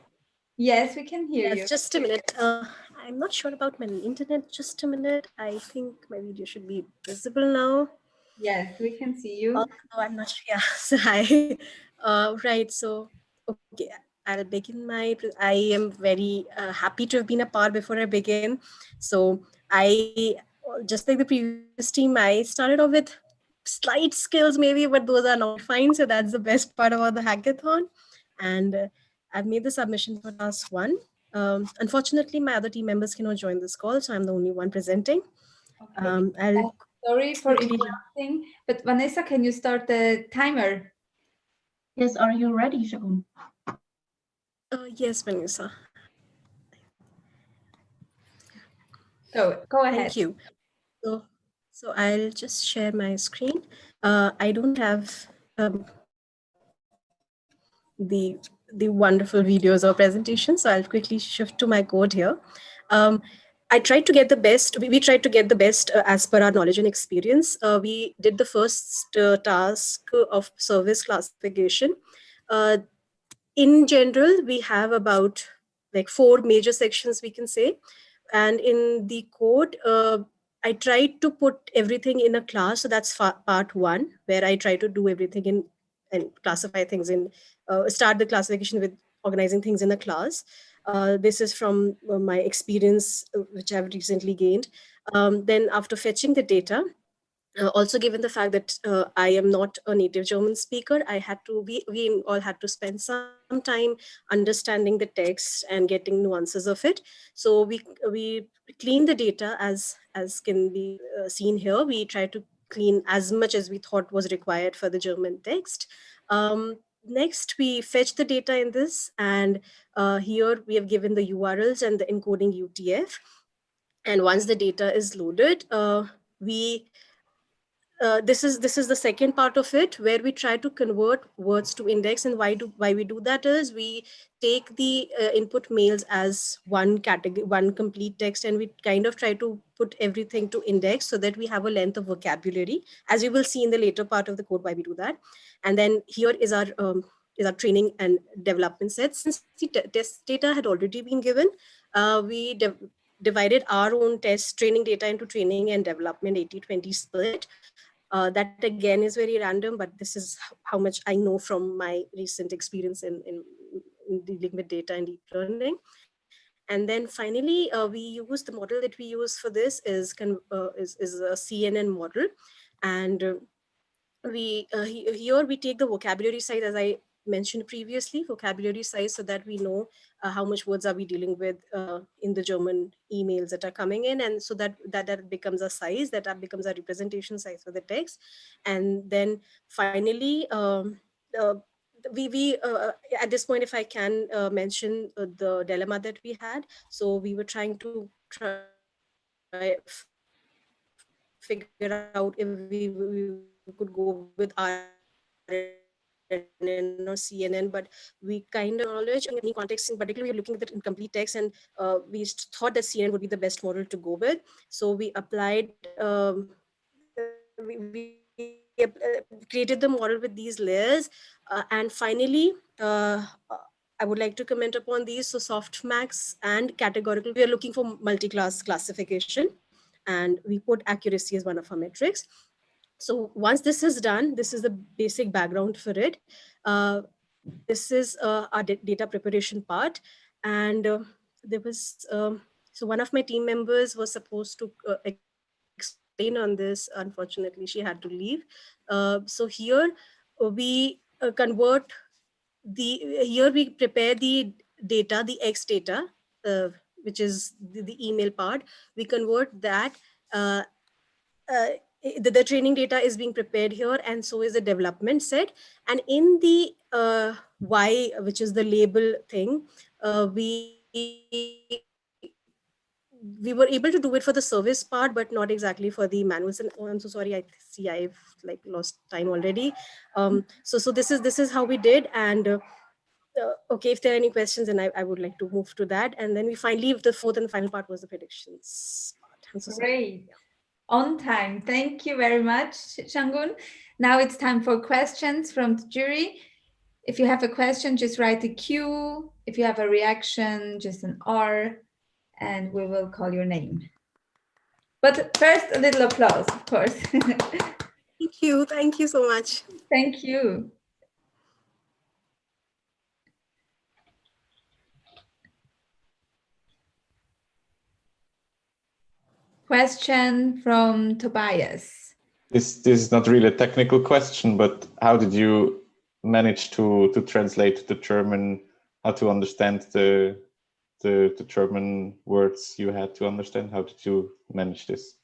Yes, we can hear you. Just a minute. I'm not sure about my internet. Just a minute. I think my video should be visible now. Yes, we can see you. Oh, I'm not sure. Yeah. So hi. Right. So okay, I'll begin I am very happy to have been a part before I begin. So I, just like the previous team, I started off with slight skills maybe, but those are not fine. So that's the best part about the hackathon. And I've made the submission for task 1. Unfortunately, my other team members cannot join this call, so I'm the only one presenting. Okay. Sorry for interrupting, but Vanessa, can you start the timer? Yes, are you ready, Shagun? Yes, Vanessa. Go ahead. Thank you. So I'll just share my screen. I don't have the wonderful videos or presentations, so I'll quickly shift to my code here. I tried to get the best. We tried to get the best as per our knowledge and experience. We did the first task of service classification. In general, we have about like 4 major sections, we can say. And in the code, I tried to put everything in a class. So that's part 1, where I try to do everything in and classify things in, start the classification with organizing things in a class. This is from my experience, which I've recently gained. Then after fetching the data, also given the fact that I am not a native German speaker, we all had to spend some time understanding the text and getting nuances of it. So we clean the data as can be seen here. We try to clean as much as we thought was required for the German text. Next, we fetch the data in this, and here we have given the URLs and the encoding UTF. And once the data is loaded, this is the second part of it, where we try to convert words to index. And why we do that is we take the input mails as one category, one complete text, and we kind of try to put everything to index so that we have a length of vocabulary, as you will see in the later part of the code why we do that. And then here is our training and development set. Since the test data had already been given, we divided our own test training data into training and development 80-20 split. That again is very random, but this is how much I know from my recent experience in dealing with data and deep learning. And then finally, we use the model that we use for this is a CNN model. And here we take the vocabulary size, as I mentioned previously, vocabulary size, so that we know how much words are we dealing with in the German emails that are coming in, and so that becomes a size, that becomes a representation size for the text. And then finally, we at this point, if I can mention the dilemma that we had. So we were trying to figure out if we could go with RNN or CNN, but we kind of knowledge in any context, in particular, we are looking at the incomplete text, and we thought that CNN would be the best model to go with. So we applied, we created the model with these layers, and finally, I would like to comment upon these. So softmax and categorical, we are looking for multi-class classification, and we put accuracy as one of our metrics. So once this is done, this is the basic background for it. This is our data preparation part. And there was, so one of my team members was supposed to explain on this. Unfortunately, she had to leave. So here we convert here we prepare the data, the X data, which is the email part. We convert that. The training data is being prepared here, and so is the development set. And in the Y, which is the label thing, we were able to do it for the service part, but not exactly for the manuals. And oh, I'm so sorry. I see I've like lost time already. So this is how we did. And okay, if there are any questions, then I would like to move to that. And then we finally, the fourth and final part was the predictions part. I'm so sorry. Great. On time. Thank you very much, Shangun. Now it's time for questions from the jury. If you have a question, just write a Q. If you have a reaction, just an R, and we will call your name. But first, a little applause, of course. Thank you. Thank you so much. Thank you. Question from Tobias. This is not really a technical question, but how did you manage to translate the German, how to understand the German words you had to understand? How did you manage this?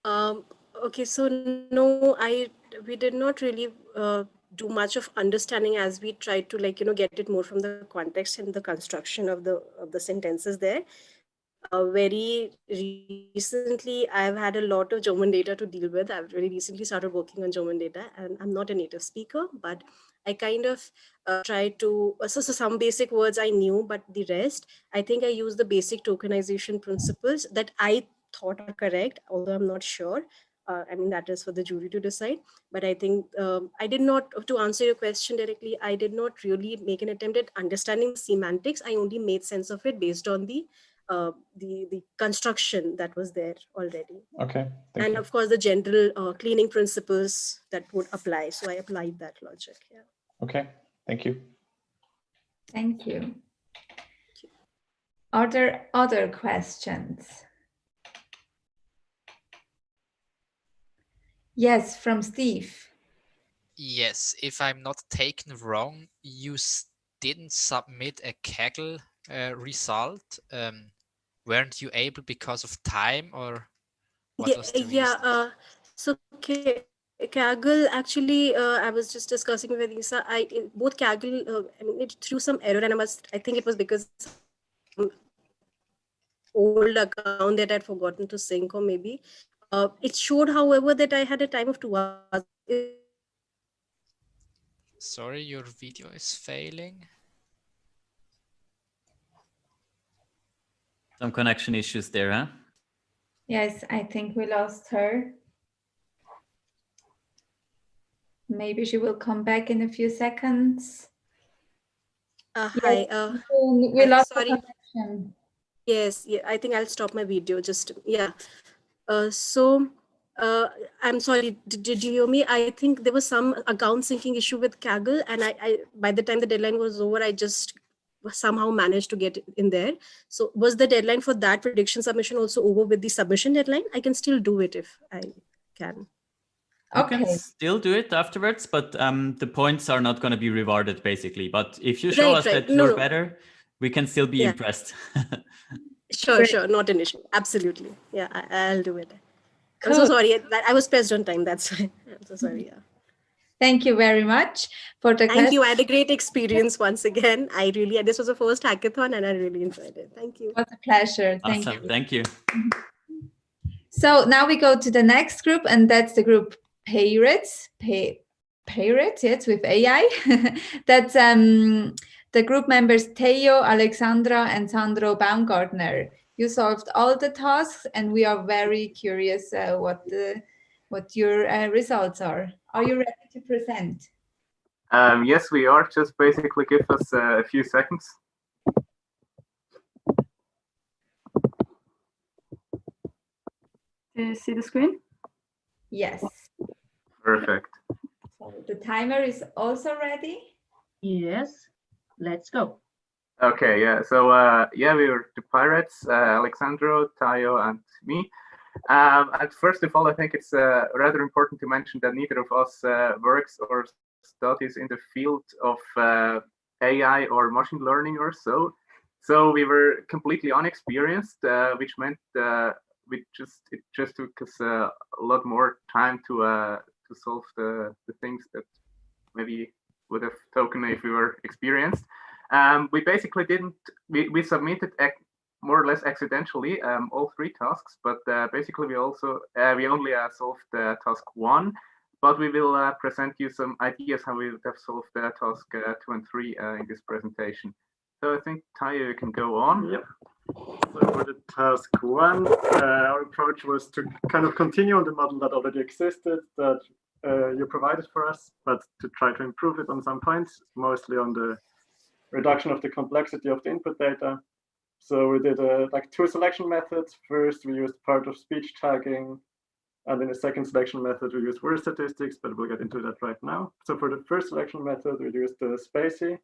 Okay, so no, we did not really do much of understanding, as we tried to get it more from the context and the construction of the sentences there. Very recently, I've had a lot of German data to deal with. I've very recently started working on German data, and I'm not a native speaker, but I kind of tried to, so some basic words I knew, but the rest, I think I used the basic tokenization principles that I thought are correct, although I'm not sure. I mean, that is for the jury to decide. But I think I did not, to answer your question directly, I did not really make an attempt at understanding semantics. I only made sense of it based on the construction that was there already. Okay. And you. Of course, the general cleaning principles that would apply. So I applied that logic. Yeah. Okay. Thank you. Thank you. Are there other questions? Yes, from Steve. Yes, if I'm not taken wrong, you didn't submit a Kaggle result. Weren't you able because of time, or what was the reason? Yeah. So Kaggle, actually, I was just discussing with Isa. Both Kaggle, I mean, it threw some error, and I think it was because old account that I'd forgotten to sync, or maybe. It showed, however, that I had a time of 2 hours. Sorry, your video is failing. Some connection issues there, huh? Yes, I think we lost her. Maybe she will come back in a few seconds. Hi. We lost sorry. the connection. Yes, yeah, I think I'll stop my video. Just, yeah. I'm sorry, did you hear me? I think there was some account syncing issue with Kaggle, and I by the time the deadline was over, I just somehow managed to get in there. So was the deadline for that prediction submission also over with the submission deadline? I can still do it if I can. You can still do it afterwards, but the points are not going to be rewarded, basically. But if you show us that you're better, we can still be impressed. Sure. Not an issue. Absolutely. Yeah, I'll do it. I'm so sorry. I was pressed on time. That's why. I'm so sorry. Yeah. Thank you very much for the Thank you. I had a great experience once again. This was the first hackathon and I really enjoyed it. Thank you. It was a pleasure. Thank Awesome. you. Thank you. So now we go to the next group, and that's the group Pirates. Pirates, yes, with AI. That's the group members Theo, Alexandra, and Sandro Baumgartner. You solved all the tasks, and we are very curious what your results are. Are you ready to present? Yes, we are. Just basically give us a few seconds. Do you see the screen? Yes. Perfect. So the timer is also ready? Yes. Let's go. Okay, yeah. So we were the Pirates, Alexandro, Tayo, and me. And first of all, I think it's rather important to mention that neither of us works or studies in the field of AI or machine learning or so. So we were completely unexperienced, which meant it just took us a lot more time to solve the things that maybe would have taken if we were experienced. We basically we submitted more or less accidentally all 3 tasks, but basically we only solved task 1, but we will present you some ideas how we would have solved task 2 and 3 in this presentation. So I think Tayo, you can go on. Yep. So for the task 1, our approach was to kind of continue on the model that already existed, that you provided for us, but to try to improve it on some points, mostly on the reduction of the complexity of the input data. So we did 2 selection methods. First, we used part of speech tagging, and in the second selection method, we used word statistics, but we'll get into that right now. So for the first selection method, we used the spaCy.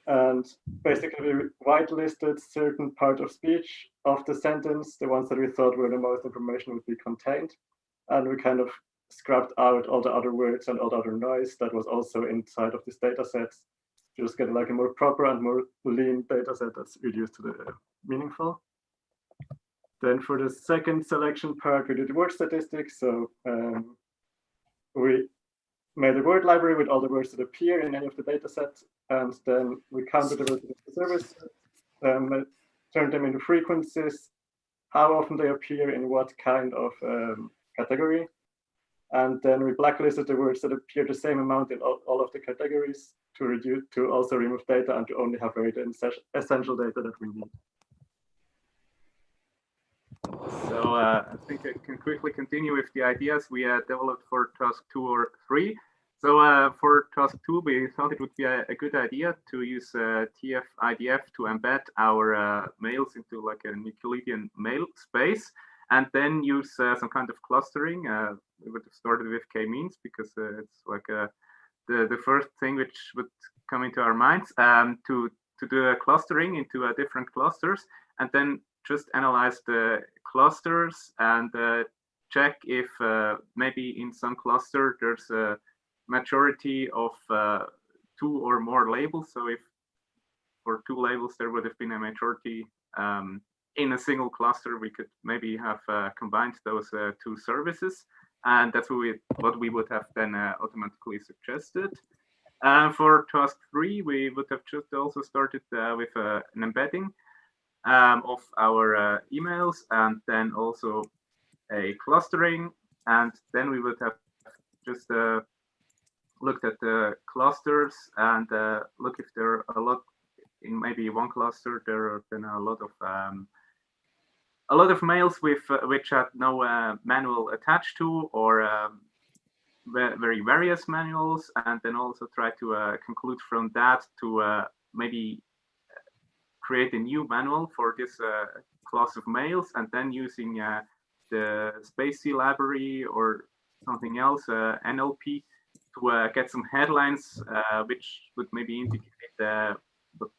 And basically, we whitelisted certain part of speech of the sentence, the ones that we thought were the most information would be contained. And we kind of scrubbed out all the other words and all the other noise that was also inside of these data sets. Just get a more proper and more lean data set that's reduced to the meaningful. Then for the second selection part, we did word statistics. So we made a word library with all the words that appear in any of the data sets, and then we counted the words in the service, turned them into frequencies, how often they appear in what kind of category, and then we blacklisted the words that appear the same amount in all of the categories to also remove data and to only have very essential data that we need. So I think I can quickly continue with the ideas we developed for task 2 or 3. So for task 2, we thought it would be a good idea to use TF-IDF to embed our mails into a Euclidean mail space, and then use some kind of clustering. We would have started with k-means because it's the first thing which would come into our minds, to do a clustering into different clusters, and then just analyze the clusters and check if maybe in some cluster there's a majority of 2 or more labels. So if for 2 labels there would have been a majority in a single cluster, we could maybe have combined those 2 services. And that's what we would have then automatically suggested. For task 3, we would have just also started with an embedding of our emails, and then also a clustering. And then we would have just looked at the clusters and look if there are a lot in maybe one cluster. There have been a lot of mails with which had no manual attached to, or very various manuals, and then also try to conclude from that to maybe create a new manual for this class of mails, and then using the spaCy library or something else, NLP, to get some headlines which would maybe indicate what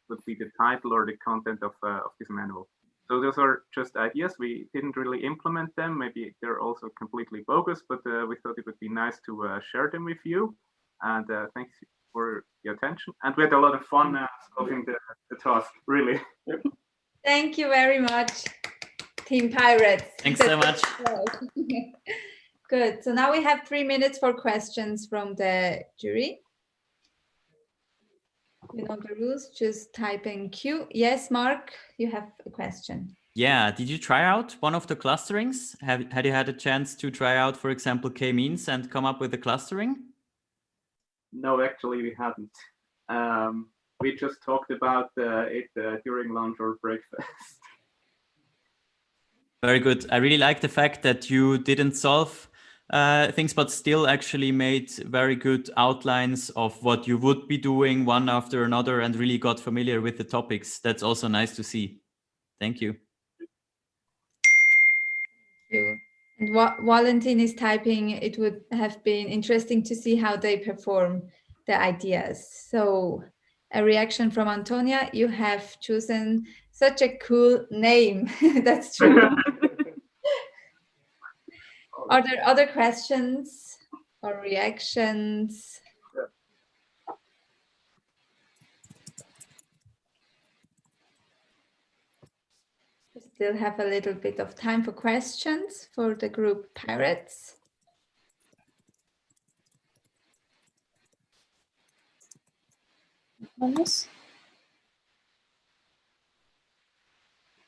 would be the title or the content of this manual. So those are just ideas. We didn't really implement them. Maybe they're also completely bogus, but we thought it would be nice to share them with you. And thanks for your attention. And we had a lot of fun solving the task, really. Thank you very much, Team Pirates. Thanks so much. Good. So now we have 3 minutes for questions from the jury. You know the rules, just type in Q. Yes, Mark, you have a question. Yeah, did you try out one of the clusterings? Had you had a chance to try out, for example, k-means and come up with a clustering? No, actually we hadn't. We just talked about it during lunch or breakfast. Very good. I really like the fact that you didn't solve things, but still actually made very good outlines of what you would be doing one after another and really got familiar with the topics. That's also nice to see. Thank you. And what Valentin is typing, it would have been interesting to see how they perform the ideas. So a reaction from Antonia, you have chosen such a cool name. That's true. Are there other questions or reactions? We still have a little bit of time for questions for the group Pirates.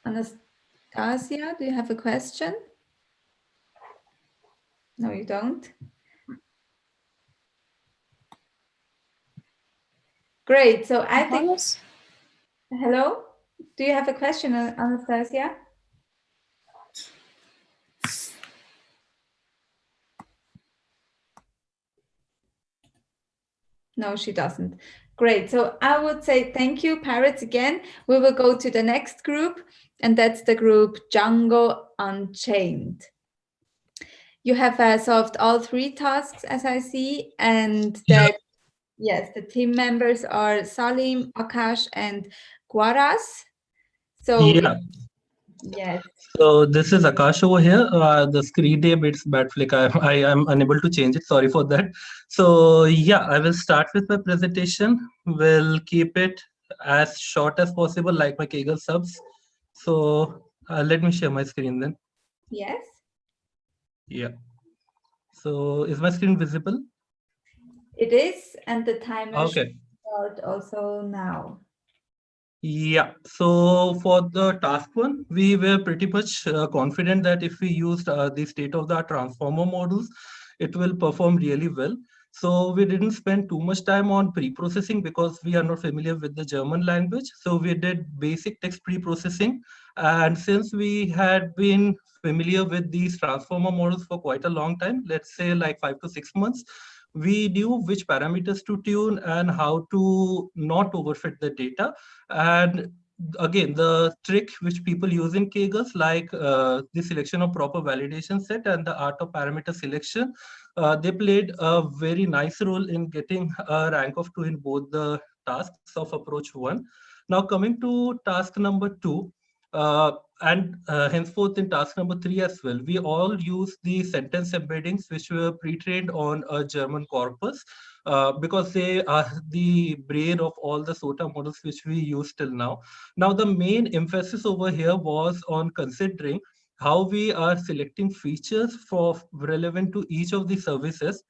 Anastasia, do you have a question? No, you don't. Great. So I think. Hello? Do you have a question, Anastasia? No, she doesn't. Great. So I would say thank you, Pirates, again. We will go to the next group, and that's the group Django Unchained. You have solved all 3 tasks, as I see, and that, yes, the team members are Salim, Akash, and Guaras. So, yes. So this is Akash over here. The screen name, it's bad flick. I am unable to change it. Sorry for that. So yeah, I will start with my presentation. We'll keep it as short as possible, like my Kaggle subs. So let me share my screen then. Yes. Yeah. So is my screen visible? It is, and the timer Okay. should start also now. Yeah, so for the task one, we were pretty much confident that if we used the state-of-the-art transformer models, it will perform really well. So we didn't spend too much time on pre-processing because we are not familiar with the German language. So we did basic text pre-processing. And since we had been familiar with these transformer models for quite a long time, let's say like 5 to 6 months, we knew which parameters to tune and how to not overfit the data. And again, the trick which people use in Kaggles, like the selection of proper validation set and the art of parameter selection, they played a very nice role in getting a rank of 2 in both the tasks of approach 1. Now coming to task number 2, and henceforth in task number 3 as well, we all use the sentence embeddings which were pre-trained on a German corpus because they are the brain of all the SOTA models which we use till now. Now the main emphasis over here was on considering how we are selecting features for relevant to each of the services.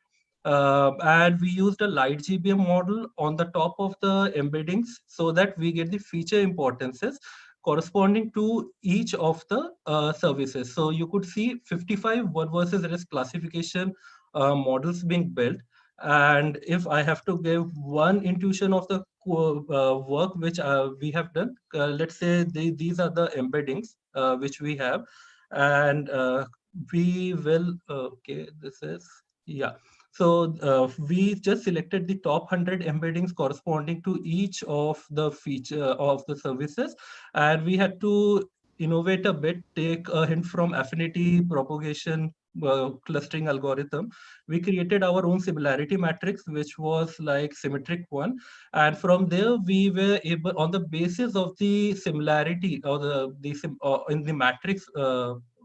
And we used a light GBM model on the top of the embeddings so that we get the feature importances corresponding to each of the services. So you could see 55 word versus risk classification models being built. And if I have to give one intuition of the work which we have done, let's say these are the embeddings which we have. And we will, okay, this is, yeah. So we just selected the top 100 embeddings corresponding to each of the feature of the services. And we had to innovate a bit, take a hint from affinity propagation clustering algorithm, we created our own similarity matrix, which was like symmetric one. And from there, we were able, on the basis of the similarity or in the matrix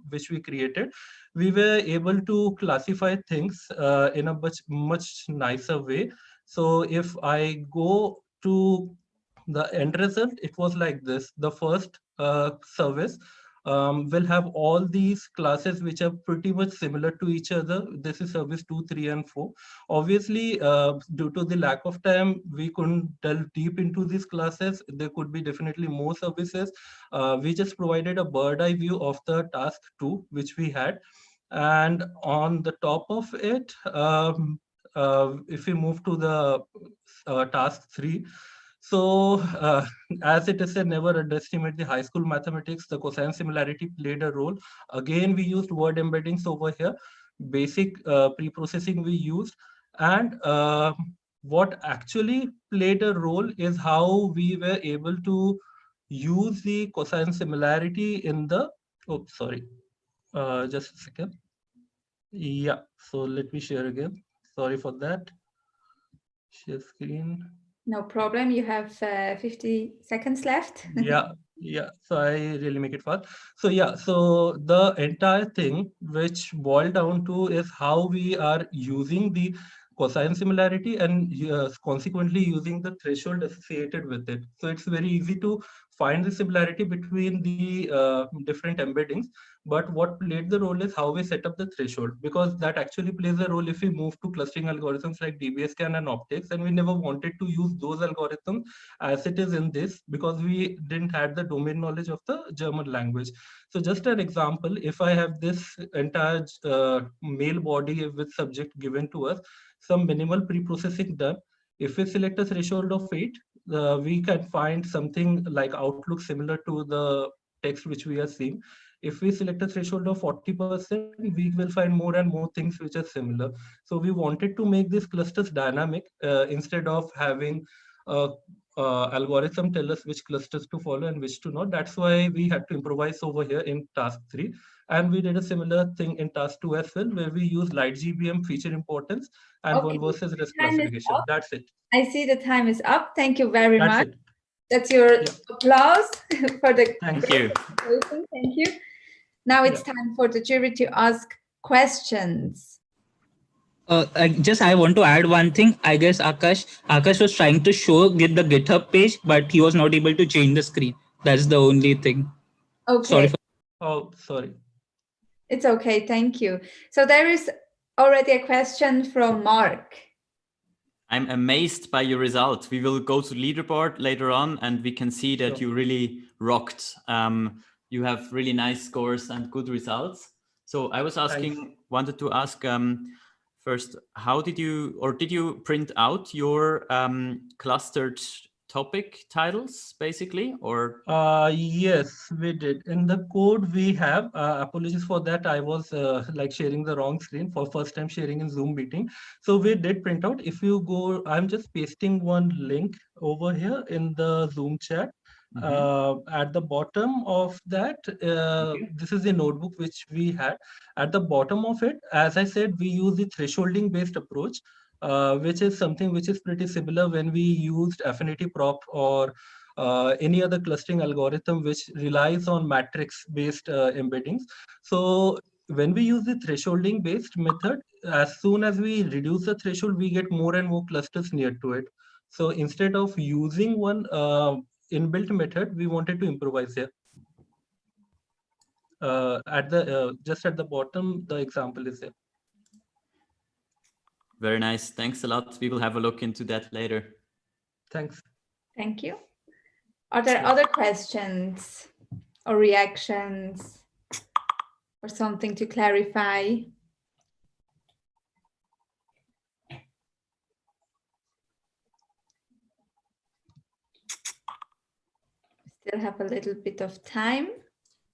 which we created, we were able to classify things in a much nicer way. So if I go to the end result, it was like this. The first service will have all these classes which are pretty much similar to each other. This is service 2, 3, and 4. Obviously, due to the lack of time, we couldn't delve deep into these classes. There could be definitely more services. We just provided a bird eye view of the task 2, which we had. And on the top of it, if we move to the task 3, so as it is said, never underestimate the high school mathematics. The cosine similarity played a role. Again, we used word embeddings over here, basic pre-processing we used. And what actually played a role is how we were able to use the cosine similarity in the, oops, sorry, just a second. Yeah, so let me share again. Sorry for that. Share screen. No problem. You have 50 seconds left. Yeah. So I really make it fast. So yeah, so the entire thing which boiled down to is how we are using the cosine similarity and consequently using the threshold associated with it. So it's very easy to find the similarity between the different embeddings. But what played the role is how we set up the threshold, because that actually plays a role if we move to clustering algorithms like DBSCAN and optics, and we never wanted to use those algorithms as it is in this because we didn't have the domain knowledge of the German language. So just an example, if I have this entire mail body with subject given to us, some minimal pre-processing done. If we select a threshold of 8, we can find something like Outlook similar to the text which we are seeing. If we select a threshold of 40%, we will find more and more things which are similar. So we wanted to make these clusters dynamic instead of having algorithm tell us which clusters to follow and which to not. That's why we had to improvise over here in task 3. And we did a similar thing in task 2 as well, where we use light GBM feature importance and one versus rest classification. That's it. I see the time is up. Thank you very much. It. That's your applause for the Thank you. Thank you. Now it's time for the jury to ask questions. I want to add one thing. I guess Akash was trying to show the GitHub page, but he was not able to change the screen. That's the only thing. Okay. Sorry. It's okay. Thank you. So there is already a question from Mark. I'm amazed by your results. We will go to leaderboard later on, and we can see that you really rocked. You have really nice scores and good results. So I was wanted to ask first, how did you print out your clustered topic titles basically, or? Yes, we did. In the code we have, apologies for that. I was like sharing the wrong screen for first time sharing in Zoom meeting. So we did print out. If you go, I'm just pasting one link over here in the Zoom chat. At the bottom of that, this is the notebook which we had. At the bottom of it, as I said, we use the thresholding based approach, which is something which is pretty similar when we used affinity prop or any other clustering algorithm which relies on matrix based embeddings. So when we use the thresholding based method, as soon as we reduce the threshold, we get more and more clusters near to it. So instead of using one inbuilt method, we wanted to improvise here. Just at the bottom, the example is there. Very nice. Thanks a lot. We will have a look into that later. Thanks. Thank you. Are there other questions or reactions or something to clarify? Still have a little bit of time.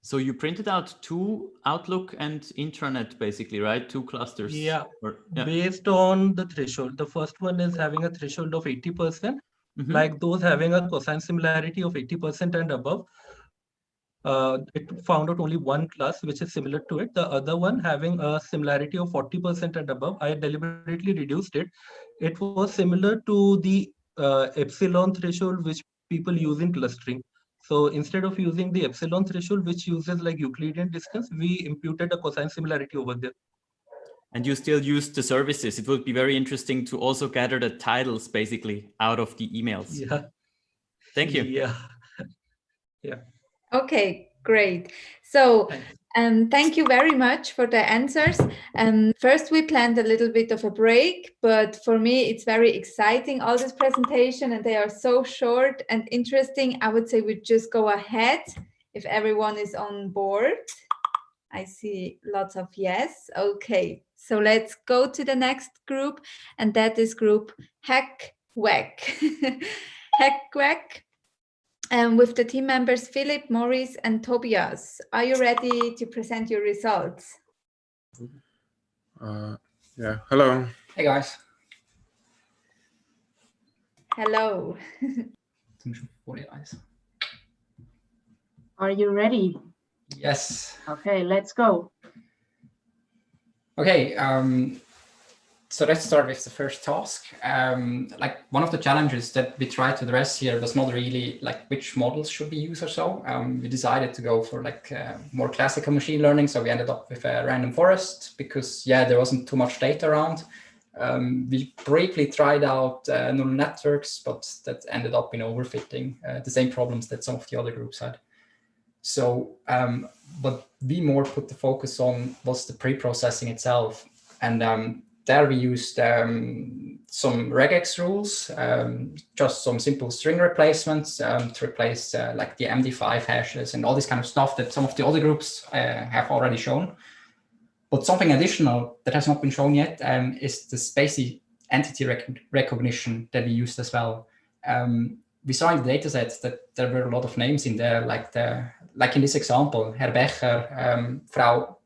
So you printed out 2 Outlook and intranet basically, right? 2 clusters. Yeah, based on the threshold. The first one is having a threshold of 80%, like those having a cosine similarity of 80% and above. it found out only one class which is similar to it. The other one having a similarity of 40% and above, I deliberately reduced it. It was similar to the epsilon threshold which people use in clustering. So instead of using the epsilon threshold, which uses like Euclidean distance, we imputed a cosine similarity over there. And you still use the services. It would be very interesting to also gather the titles basically out of the emails. Yeah. Thank you. Yeah. Yeah. Okay, great. So thank you very much for the answers. First, we planned a little bit of a break, but for me, it's very exciting, all this presentation, and they are so short and interesting. I would say we just go ahead if everyone is on board. I see lots of yes. Okay, so let's go to the next group, and that is group HackWack. HackWack. With the team members Philip, Maurice, and Tobias. Are you ready to present your results? Yeah, hello. Hey guys. Hello. Are you ready? Yes. Okay, let's go. Okay, so let's start with the first task. Like one of the challenges that we tried to address here was not really like which models should we use or so. We decided to go for like more classical machine learning. So we ended up with a random forest because there wasn't too much data around. We briefly tried out neural networks, but that ended up in overfitting the same problems that some of the other groups had. So what we more put the focus on was the pre-processing itself. And there we used some regex rules, just some simple string replacements to replace like the MD5 hashes and all this kind of stuff that some of the other groups have already shown. But something additional that has not been shown yet is the spacey entity recognition that we used as well. We saw in the datasets that there were a lot of names in there, like in this example, Herr Becher, Frau,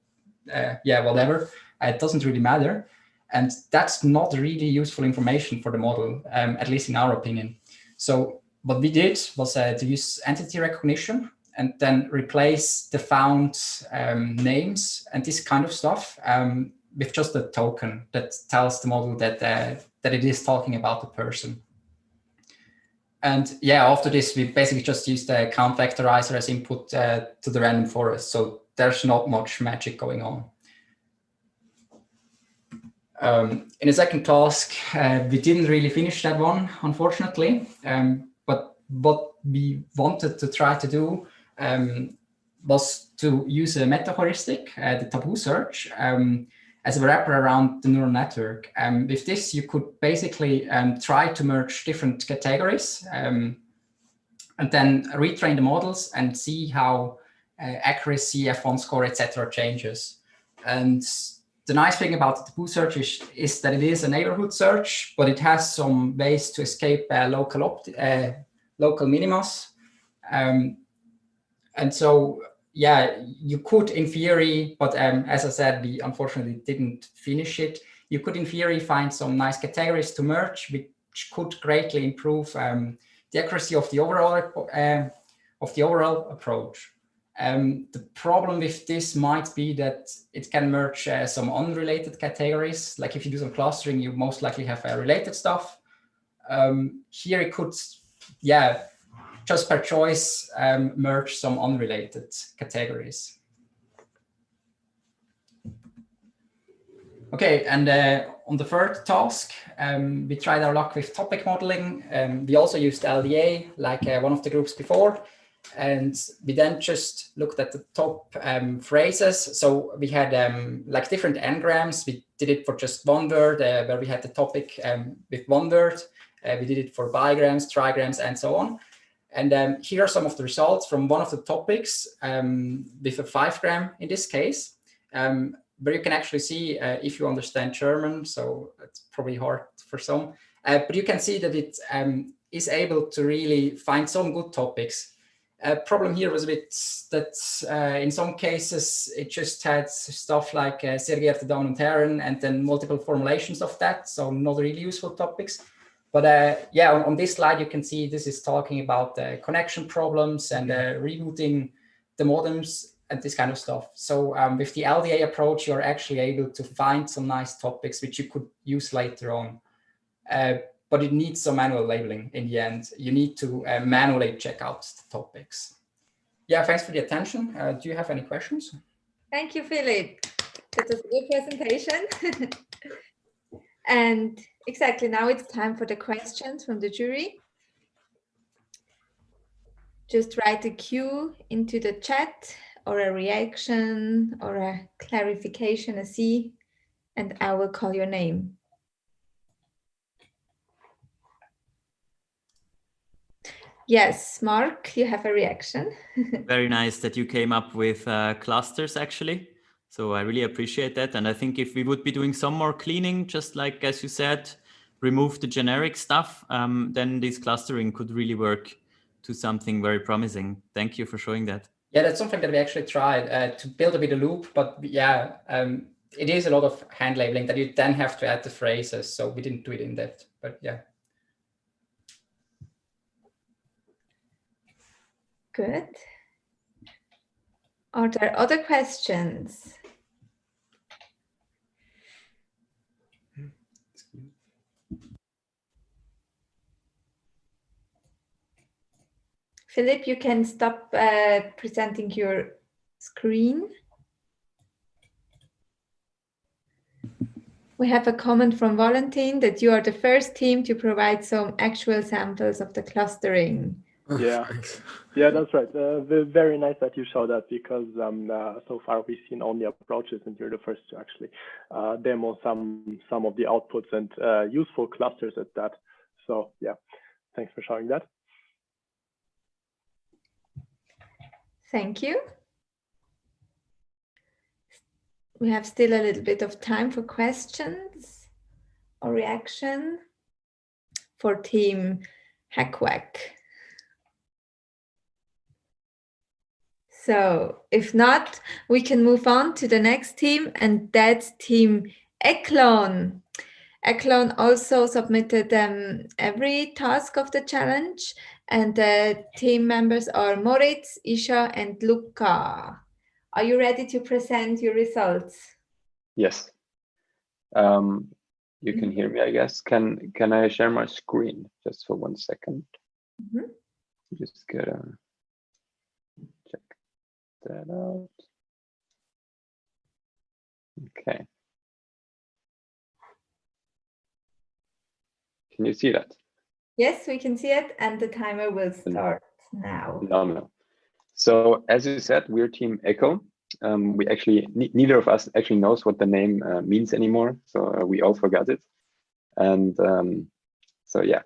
whatever. It doesn't really matter. And that's not really useful information for the model, at least in our opinion. So what we did was to use entity recognition and then replace the found names and this kind of stuff with just a token that tells the model that it is talking about the person. And after this, we basically just used the count vectorizer as input to the random forest. So there's not much magic going on. In the second task, we didn't really finish that one, unfortunately. But what we wanted to try to do was to use a meta-heuristic, the taboo search, as a wrapper around the neural network. With this, you could basically try to merge different categories and then retrain the models and see how accuracy, F1 score, etc. changes. And the nice thing about the taboo search is that it is a neighborhood search, but it has some ways to escape local minimas. And so, you could in theory, but as I said, we unfortunately didn't finish it. You could in theory find some nice categories to merge, which could greatly improve the accuracy of the overall approach. The problem with this might be that it can merge some unrelated categories. Like if you do some clustering, you most likely have related stuff. Here it could, just per choice, merge some unrelated categories. Okay, and on the third task, we tried our luck with topic modeling. We also used LDA, like one of the groups before. And we then just looked at the top phrases. So we had like different n-grams. We did it for just one word, where we had the topic with one word. We did it for bigrams, trigrams, and so on. And here are some of the results from one of the topics with a 5-gram in this case, where you can actually see if you understand German. So it's probably hard for some, but you can see that it is able to really find some good topics. Problem here was a bit that in some cases it just had stuff like sehr geehrte Damen und Herren and then multiple formulations of that, so not really useful topics. But on this slide you can see this is talking about connection problems and rebooting the modems and this kind of stuff. So with the LDA approach, you're actually able to find some nice topics which you could use later on. But it needs some manual labeling in the end. You need to manually check out the topics. Yeah, thanks for the attention. Do you have any questions? Thank you, Philip. That was a good presentation. And exactly, now it's time for the questions from the jury. Just write a Q into the chat, or a reaction, or a clarification, a C, and I will call your name. Yes, Mark, you have a reaction. Very nice that you came up with clusters, actually. So I really appreciate that. And I think if we would be doing some more cleaning, just like, as you said, remove the generic stuff, then this clustering could really work to something very promising. Thank you for showing that. Yeah, that's something that we actually tried to build a bit of loop, but yeah, it is a lot of hand labeling that you then have to add the phrases. So we didn't do it in depth, but yeah. Good. Are there other questions? Philip, you can stop presenting your screen. We have a comment from Valentin that you are the first team to provide some actual samples of the clustering. Yeah, yeah, that's right. Very nice that you show that, because so far we've seen only approaches, and you're the first to actually demo some of the outputs and useful clusters at that. So yeah, thanks for showing that. Thank you. We have still a little bit of time for questions or reaction for Team HackWack. So if not, we can move on to the next team, and that's Team Eklon. Eklon also submitted every task of the challenge, and the team members are Moritz, Isha, and Luca. Are you ready to present your results? Yes. You can hear me, I guess. Can I share my screen just for 1 second? Just gotta check that out. Okay. Can you see that? Yes, we can see it, and the timer will start now. No. So as you said, we're Team Echo. We actually, neither of us actually knows what the name means anymore. So we all forgot it. And so yeah,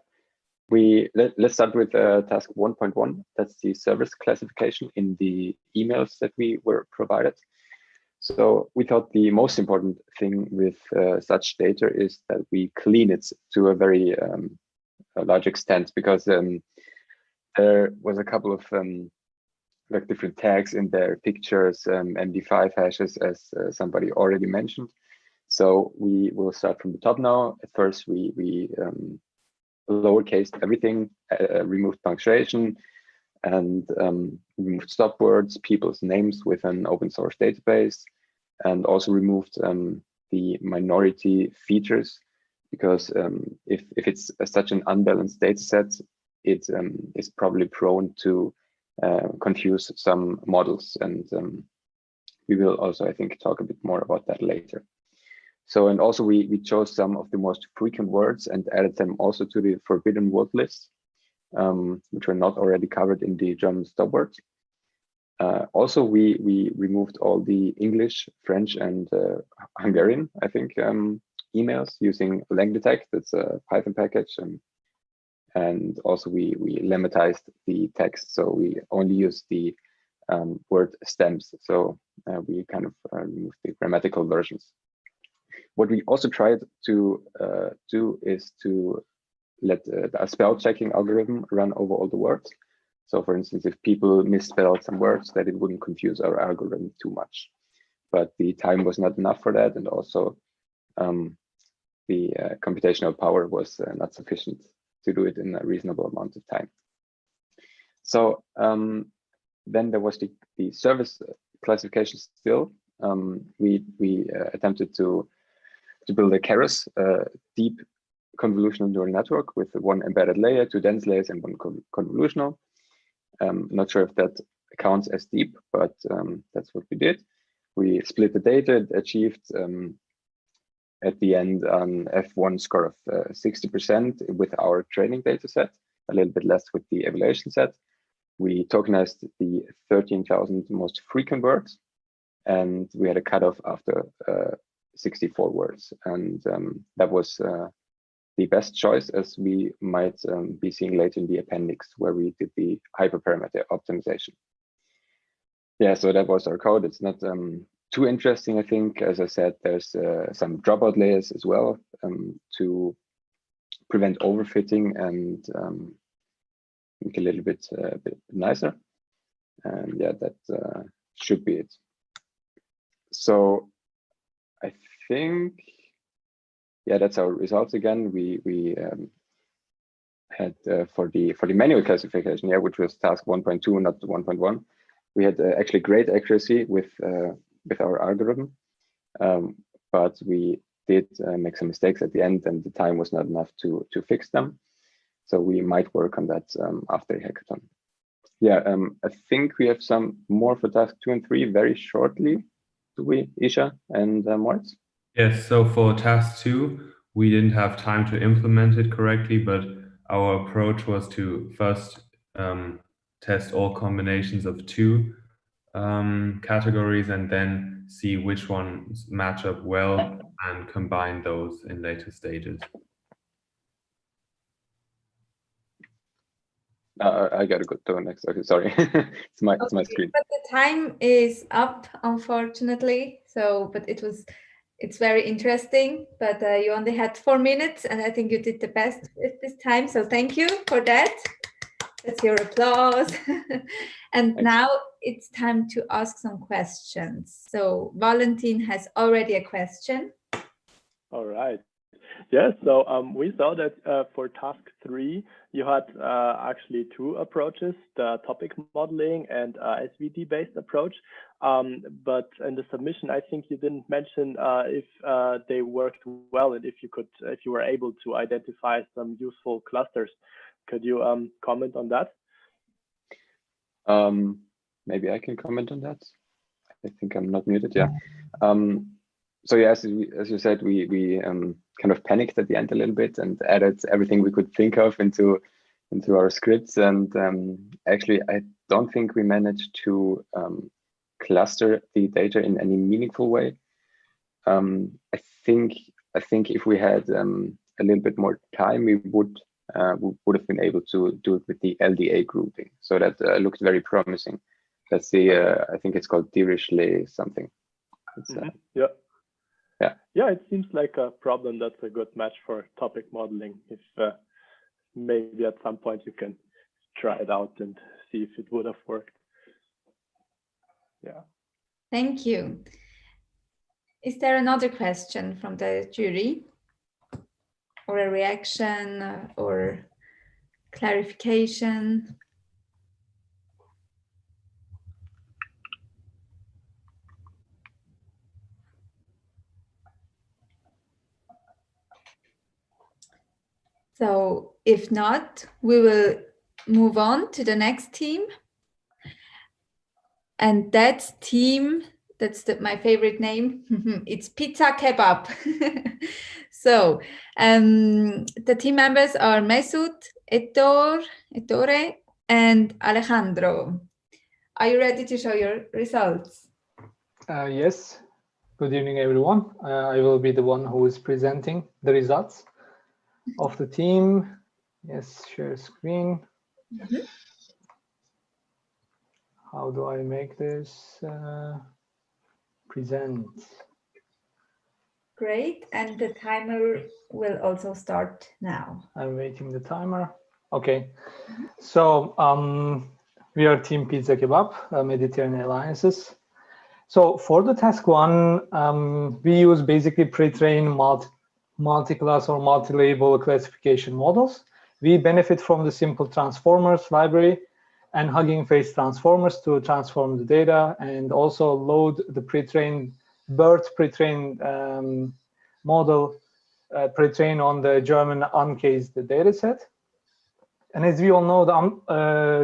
let's start with task 1.1. That's the service classification in the emails that we were provided. So we thought the most important thing with such data is that we clean it to a very large extent, because there was a couple of like different tags in their pictures, MD5 hashes, as somebody already mentioned. So we will start from the top now. At first, we lowercased everything, removed punctuation, and removed stop words, people's names with an open source database, and also removed the minority features, because if it's such an unbalanced data set, it is probably prone to confuse some models, and we will also, I think, talk a bit more about that later. So, and also we chose some of the most frequent words and added them also to the forbidden word list, which were not already covered in the German stop words. Also, we removed all the English, French, and Hungarian, I think, emails using LangDetect. That's a Python package, and also we lemmatized the text, so we only use the word stems. So we kind of removed the grammatical versions. What we also tried to do is to let a spell checking algorithm run over all the words. So for instance, if people misspelled some words, that it wouldn't confuse our algorithm too much. But the time was not enough for that, and also the computational power was not sufficient to do it in a reasonable amount of time. So Then there was the service classification still. We attempted to build a Keras deep convolutional neural network with one embedded layer, 2 dense layers, and one convolutional. Not sure if that counts as deep, but that's what we did. We split the data, it achieved at the end an F1 score of 60% with our training data set, a little bit less with the evaluation set. We tokenized the 13,000 most frequent words, and we had a cutoff after 64 words. And that was the best choice, as we might be seeing later in the appendix, where we did the hyperparameter optimization. Yeah, so that was our code. It's not too interesting, I think. As I said, there's some dropout layers as well to prevent overfitting and make a little bit nicer. And yeah, that should be it. So I think, yeah, that's our results again. We had for the manual classification, yeah, which was task 1.2, not 1.1. We had actually great accuracy with our algorithm, but we did make some mistakes at the end, and the time was not enough to fix them. So we might work on that after the hackathon. Yeah, I think we have some more for task 2 and 3 very shortly. Do we, Isha and Moritz? Yes, so for task 2, we didn't have time to implement it correctly, but our approach was to first test all combinations of 2 categories and then see which ones match up well and combine those in later stages. I gotta go to the next. Okay, sorry, it's my screen. But the time is up, unfortunately. So, but it's very interesting. But you only had 4 minutes, and I think you did the best with this time. So thank you for that. That's your applause. And now it's time to ask some questions. So Valentin has already a question. All right. Yes, so we saw that for task 3, you had actually 2 approaches, the topic modeling and SVD-based approach. But in the submission, I think you didn't mention if they worked well and if you were able to identify some useful clusters. Could you comment on that? Maybe I can comment on that. I think I'm not muted. Yeah. So yeah, as you said, we kind of panicked at the end a little bit and added everything we could think of into our scripts. And actually, I don't think we managed to cluster the data in any meaningful way. I think if we had a little bit more time, we would have been able to do it with the LDA grouping. So that looked very promising. That's the I think it's called Dirichlet something. It's, yeah. Yeah. Yeah, it seems like a problem that's a good match for topic modeling. If maybe at some point you can try it out and see if it would have worked. Yeah. Thank you. Is there another question from the jury? Or a reaction or clarification? So if not, we will move on to the next team. And that team, that's my favorite name. It's Pizza Kebab. So the team members are Mesut, Ettore, and Alejandro. Are you ready to show your results? Yes. Good evening, everyone. I will be the one who is presenting the results of the team. Yes, share screen. How do I make this? Present. Great, and the timer will also start now. I'm waiting the timer. Okay, so we are Team Pizza Kebab, Mediterranean Alliances. So for the task 1, we use basically pre-trained multi-class or multi-label classification models. We benefit from the simple transformers library, and Hugging Face transformers to transform the data, and also load the pre-trained BERT pre-trained model pre-trained on the German uncased dataset. And as we all know,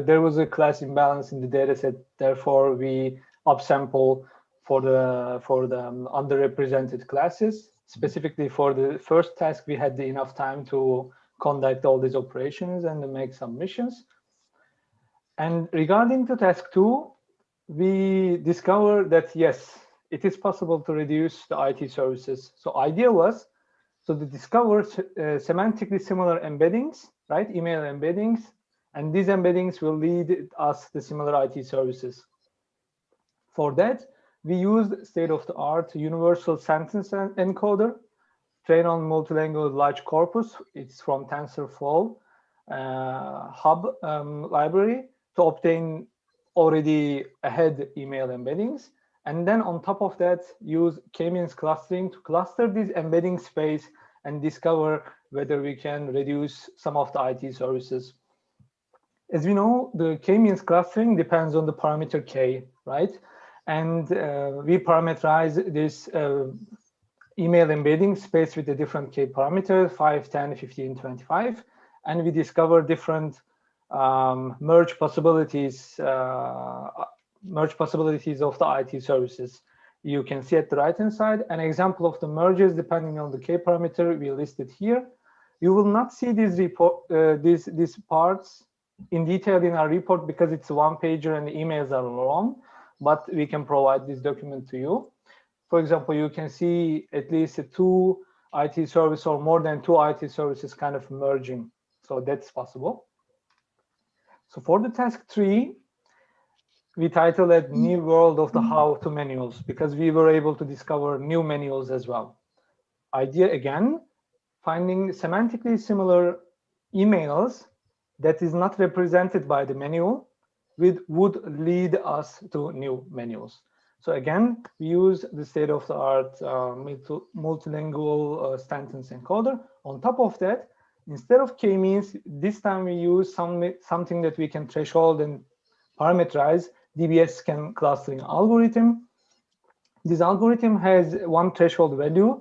there was a class imbalance in the dataset. Therefore, we upsample for the underrepresented classes. Specifically for the first task, we had enough time to conduct all these operations and to make submissions. And regarding to task 2, we discovered that yes, it is possible to reduce the IT services. So idea was to discover semantically similar embeddings, right? Email embeddings, and these embeddings will lead us to similar IT services. For that, we used state-of-the-art universal sentence encoder, trained on multilingual large corpus. It's from TensorFlow hub library to obtain already ahead email embeddings. And then on top of that, use K-means clustering to cluster this embedding space and discover whether we can reduce some of the IT services. As we know, the K-means clustering depends on the parameter K, right? And we parameterize this email embedding space with the different K parameters, 5, 10, 15, 25. And we discover different merge possibilities of the IT services. You can see at the right-hand side an example of the merges depending on the K parameter we listed here. You will not see these these parts in detail in our report because it's a one-pager and the emails are long, but we can provide this document to you. For example, you can see at least 2 IT services or more than 2 IT services kind of merging. So that's possible. So for the task 3, we titled it New World of the How-to Manuals because we were able to discover new manuals as well. Idea again, finding semantically similar emails that is not represented by the manual would lead us to new manuals. So again, we use the state-of-the-art multilingual sentence encoder. On top of that, instead of K-means, this time we use something that we can threshold and parameterize, DBS scan clustering algorithm. This algorithm has one threshold value.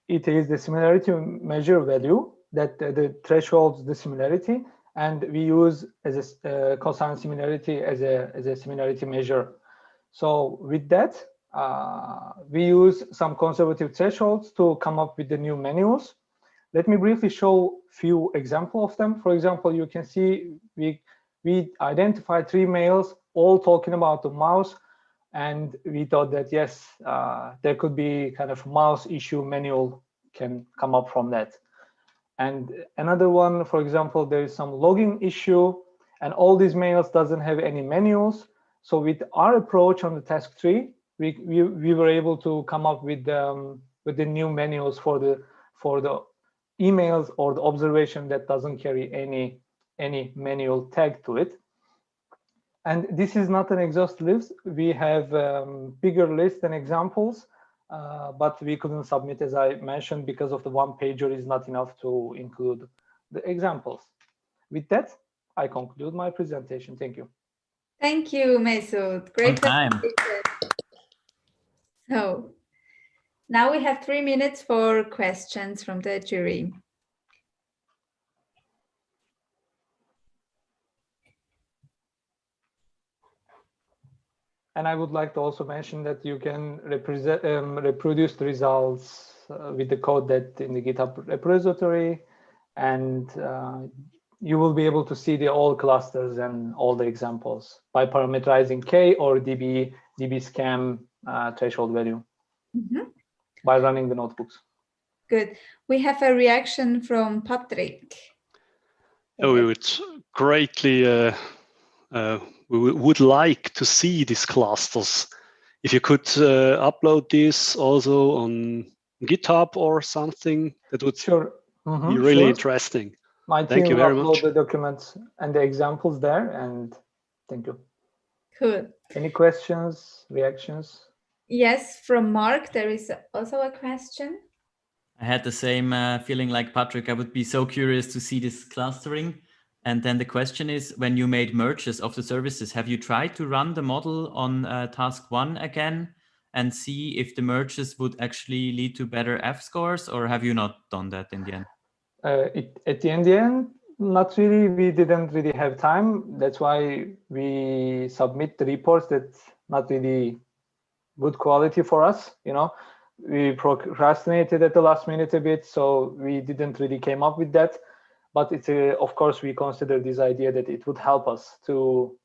It is the similarity measure value that thresholds the similarity, and we use as a cosine similarity as a similarity measure. So with that, we use some conservative thresholds to come up with the new manuals. Let me briefly show few examples of them. For example, you can see we identified 3 mails all talking about the mouse, and we thought that yes, there could be kind of mouse issue manual can come up from that. And another one, for example, there is some logging issue, and all these mails doesn't have any manuals. So with our approach on the task 3, we were able to come up with the new manuals for the emails or the observation that doesn't carry any manual tag to it. And this is not an exhaustive list. We have bigger list and examples, but we couldn't submit, as I mentioned, because of the one-pager is not enough to include the examples. With that, I conclude my presentation. Thank you. Thank you, Mesut. Great presentation. So now we have 3 minutes for questions from the jury. And I would like to also mention that you can reproduce the results with the code that in the GitHub repository, and you will be able to see the all clusters and all the examples by parameterizing K or dbscam threshold value by running the notebooks. Good. We have a reaction from Patrick. Oh, we would greatly we would like to see these clusters. If you could upload this also on GitHub or something, that would be really interesting. My Thank team you will very upload much. the documents and the examples there, and thank you. Cool. Any questions, reactions? Yes, from Mark, there is also a question. I had the same feeling like Patrick. I would be so curious to see this clustering. And then the question is, when you made merges of the services, have you tried to run the model on task 1 again and see if the merges would actually lead to better F scores, or have you not done that in the end? At the end, not really. We didn't really have time. That's why we submit the reports that's not really good quality for us. You know, we procrastinated at the last minute a bit, so we didn't really came up with that. But it's of course, we consider this idea that it would help us to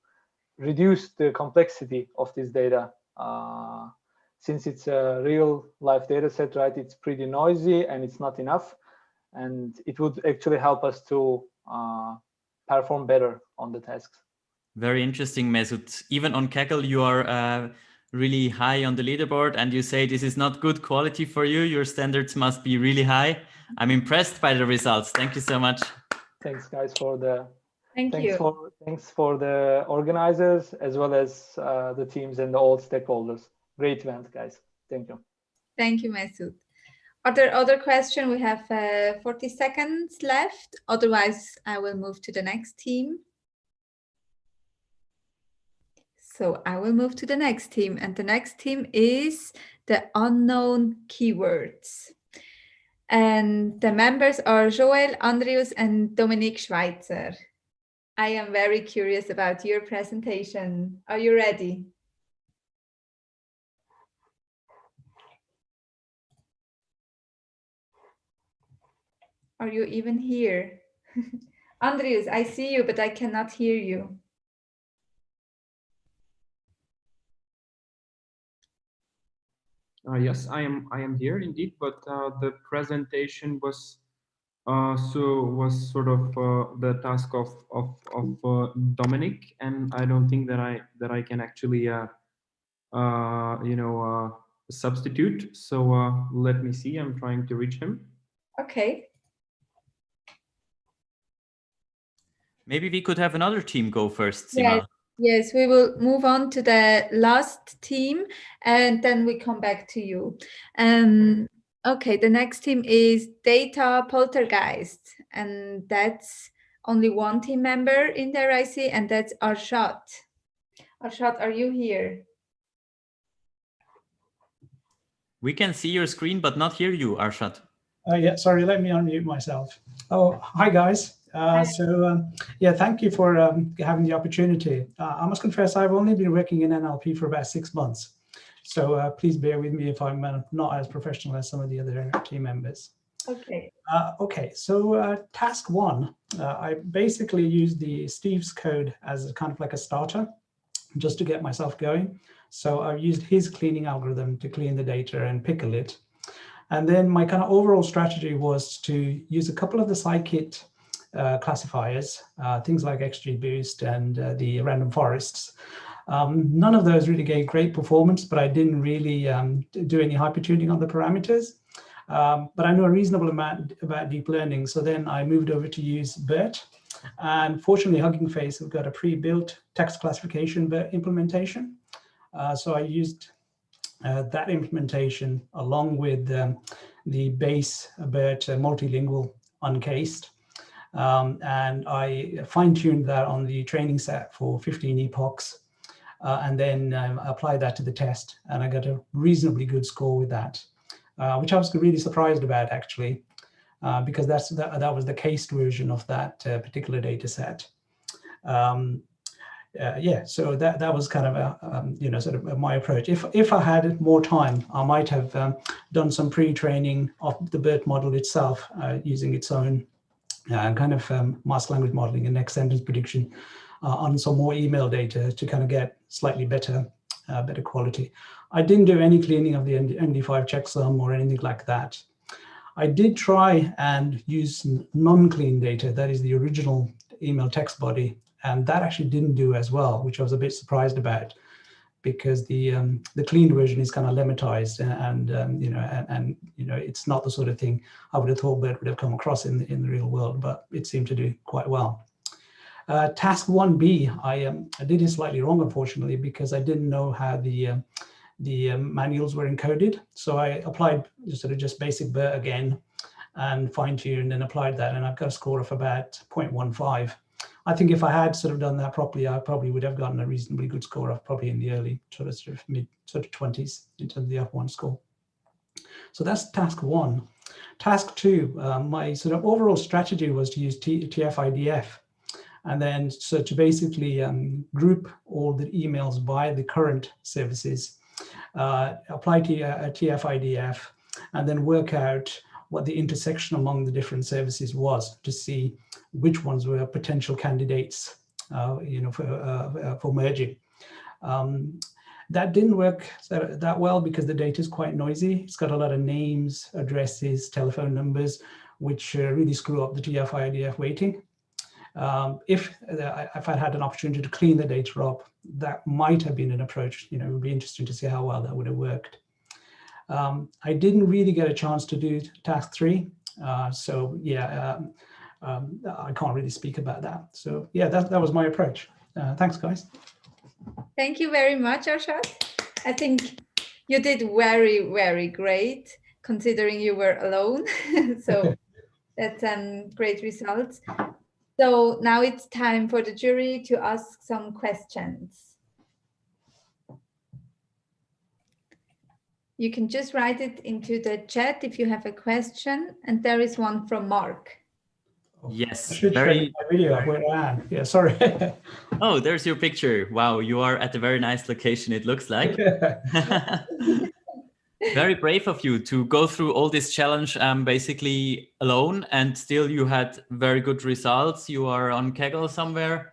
reduce the complexity of this data. Since it's a real life data set, right? It's pretty noisy and it's not enough. And it would actually help us to perform better on the tasks. Very interesting, Mesut. Even on Kaggle, you are really high on the leaderboard, and you say this is not good quality for you. Your standards must be really high. I'm impressed by the results. Thank you so much. Thanks, guys, for the thanks for the organizers as well as the teams and all stakeholders. Great event, guys. Thank you. Thank you, Mesut. Are there other questions? We have 40 seconds left. Otherwise, I will move to the next team. So I will move to the next team, and the next team is the unknown keywords. And the members are Joel, Andreas, and Dominique Schweitzer. I am very curious about your presentation. Are you ready? Are you even here? Andreas, I see you, but I cannot hear you. Yes, I am here indeed, but the presentation was sort of the task of Dominic, and I don't think that I can actually substitute. So let me see. I'm trying to reach him. Okay. Maybe we could have another team go first, Sima. Yes. Yes, we will move on to the last team and then we come back to you. Okay, the next team is Data Poltergeist, and that's only one team member in there, I see, and that's Arshad. Arshad, are you here? We can see your screen, but not hear you, Arshad. Yeah, sorry, let me unmute myself. Oh, hi guys. Yeah, thank you for having the opportunity. I must confess, I've only been working in NLP for about 6 months. So please bear with me if I'm not as professional as some of the other team members. Okay. Okay, so task 1, I basically used the Steve's code as kind of like a starter, just to get myself going. So I used his cleaning algorithm to clean the data and pickle it. And then my kind of overall strategy was to use a couple of the scikit classifiers, things like XGBoost and the random forests. None of those really gave great performance, but I didn't really do any hypertuning on the parameters. But I know a reasonable amount about deep learning. So then I moved over to use BERT. And fortunately, Hugging Face have got a pre-built text classification BERT implementation. So I used that implementation along with the base BERT multilingual uncased. And I fine-tuned that on the training set for 15 epochs, and then applied that to the test, and I got a reasonably good score with that, which I was really surprised about actually, because that was the cased version of that particular data set. Yeah, so that was kind of a sort of my approach. If I had more time, I might have done some pre-training of the BERT model itself using its own kind of mask language modeling and next sentence prediction on some more email data to kind of get slightly better quality. I didn't do any cleaning of the MD5 checksum or anything like that. I did try and use non-clean data, that is the original email text body, and that actually didn't do as well, which I was a bit surprised about, because the clean version is kind of lemmatized, and it's not the sort of thing I would have thought BERT would have come across in the real world, but it seemed to do quite well. Task 1B, I did it slightly wrong, unfortunately, because I didn't know how the manuals were encoded. So I applied just basic BERT again and fine-tuned and applied that, and I've got a score of about 0.15. I think if I had sort of done that properly, I probably would have gotten a reasonably good score of probably in the early sort of mid 20s in terms of the F1 score. So that's task 1. Task 2, my sort of overall strategy was to use TF-IDF, and then so to basically group all the emails by the current services, apply TF-IDF, and then work out what the intersection among the different services was to see which ones were potential candidates, for merging. That didn't work that well because the data is quite noisy. It's got a lot of names, addresses, telephone numbers, which really screw up the TF-IDF weighting. If I had an opportunity to clean the data up, that might have been an approach. It would be interesting to see how well that would have worked. I didn't really get a chance to do task 3. So yeah, I can't really speak about that. So yeah, that was my approach. Thanks, guys. Thank you very much, Arshad. I think you did very, very great considering you were alone. So that's great results. So now it's time for the jury to ask some questions. You can just write it into the chat if you have a question. And there is one from Mark. Yes, I should show you my video where I am. Yeah, sorry. Oh, there's your picture. Wow, you are at a very nice location, it looks like. Very brave of you to go through all this challenge basically alone, and still you had very good results. You are on Kaggle somewhere.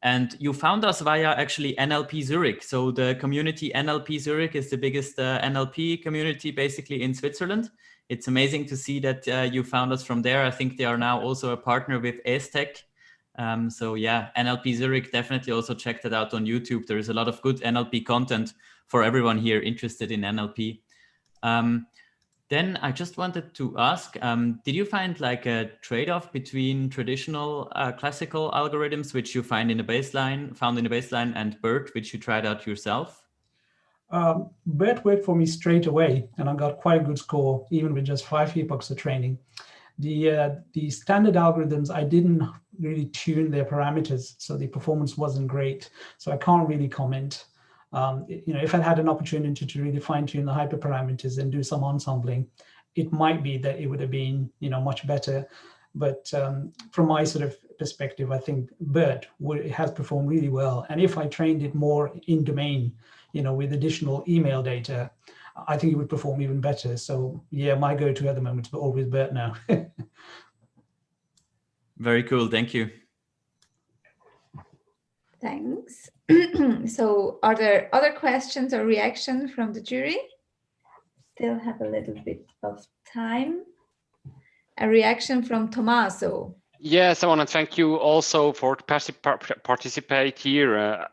And you found us via actually NLP Zurich. So the community NLP Zurich is the biggest NLP community basically in Switzerland. It's amazing to see that you found us from there. I think they are now also a partner with Estech. So yeah, NLP Zurich, definitely also check that out on YouTube. There is a lot of good NLP content for everyone here interested in NLP. Then I just wanted to ask, did you find like a trade-off between traditional classical algorithms, which you found in the baseline, and BERT, which you tried out yourself? BERT worked for me straight away, and I got quite a good score, even with just 5 epochs of training. The standard algorithms, I didn't really tune their parameters, so the performance wasn't great. So I can't really comment. If I had an opportunity to really fine-tune the hyperparameters and do some ensembling, it might be that it would have been, much better. But from my sort of perspective, I think BERT has performed really well. And if I trained it more in domain, with additional email data, I think it would perform even better. So yeah, my go-to at the moment is always BERT now. Very cool, thank you. Thanks. So are there other questions or reactions from the jury? Still have a little bit of time. A reaction from Tommaso. Yes, I want to thank you also for participate here.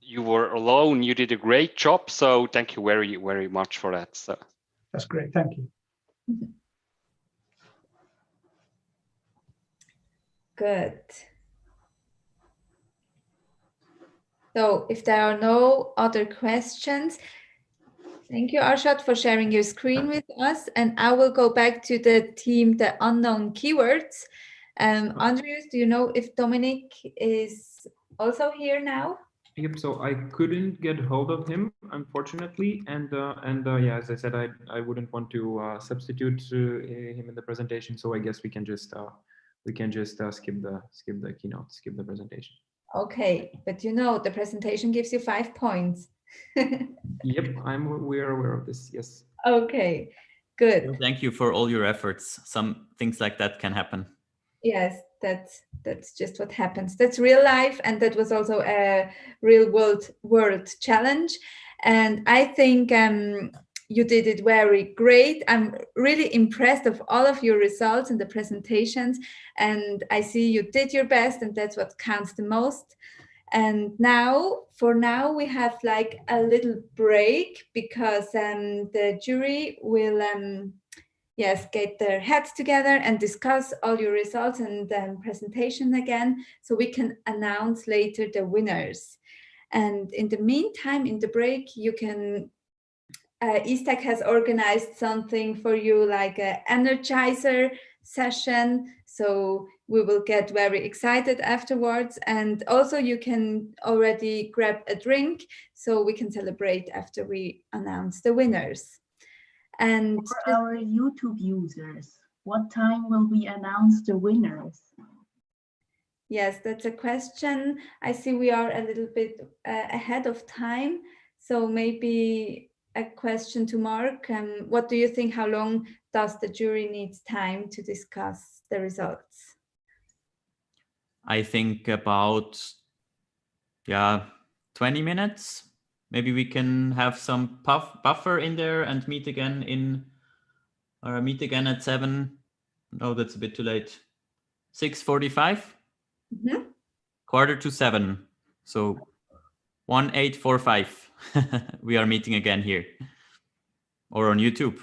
You were alone, you did a great job, so thank you very, very much for that. So. That's great, thank you. Good. So if there are no other questions, thank you, Arshad, for sharing your screen with us. And I will go back to the team, the unknown keywords. Andreas, do you know if Dominic is also here now? Yep. So I couldn't get hold of him, unfortunately, and yeah, as I said, I wouldn't want to substitute him in the presentation. So I guess we can just skip the keynote, skip the presentation. Okay, but the presentation gives you 5 points. Yep, we are aware of this. Yes. Okay, good. Well, thank you for all your efforts. Some things like that can happen. Yes, that's just what happens. That's real life, and that was also a real world challenge. And I think you did it very great. I'm really impressed of all of your results and the presentations. And I see you did your best, and that's what counts the most. And for now, we have like a little break because the jury will get their heads together and discuss all your results and presentation again, so we can announce later the winners. And in the meantime, in the break, you can Estech has organized something for you, like an energizer session. So we will get very excited afterwards. And also you can already grab a drink so we can celebrate after we announce the winners. And for our YouTube users, what time will we announce the winners? Yes, that's a question. I see we are a little bit ahead of time. So maybe a question to Mark. What do you think? How long does the jury need time to discuss the results? I think about 20 minutes. Maybe we can have some buffer in there and meet again at 7. No, that's a bit too late. 6:45. Mm-hmm. 6:45. So 1845. We are meeting again here or on YouTube.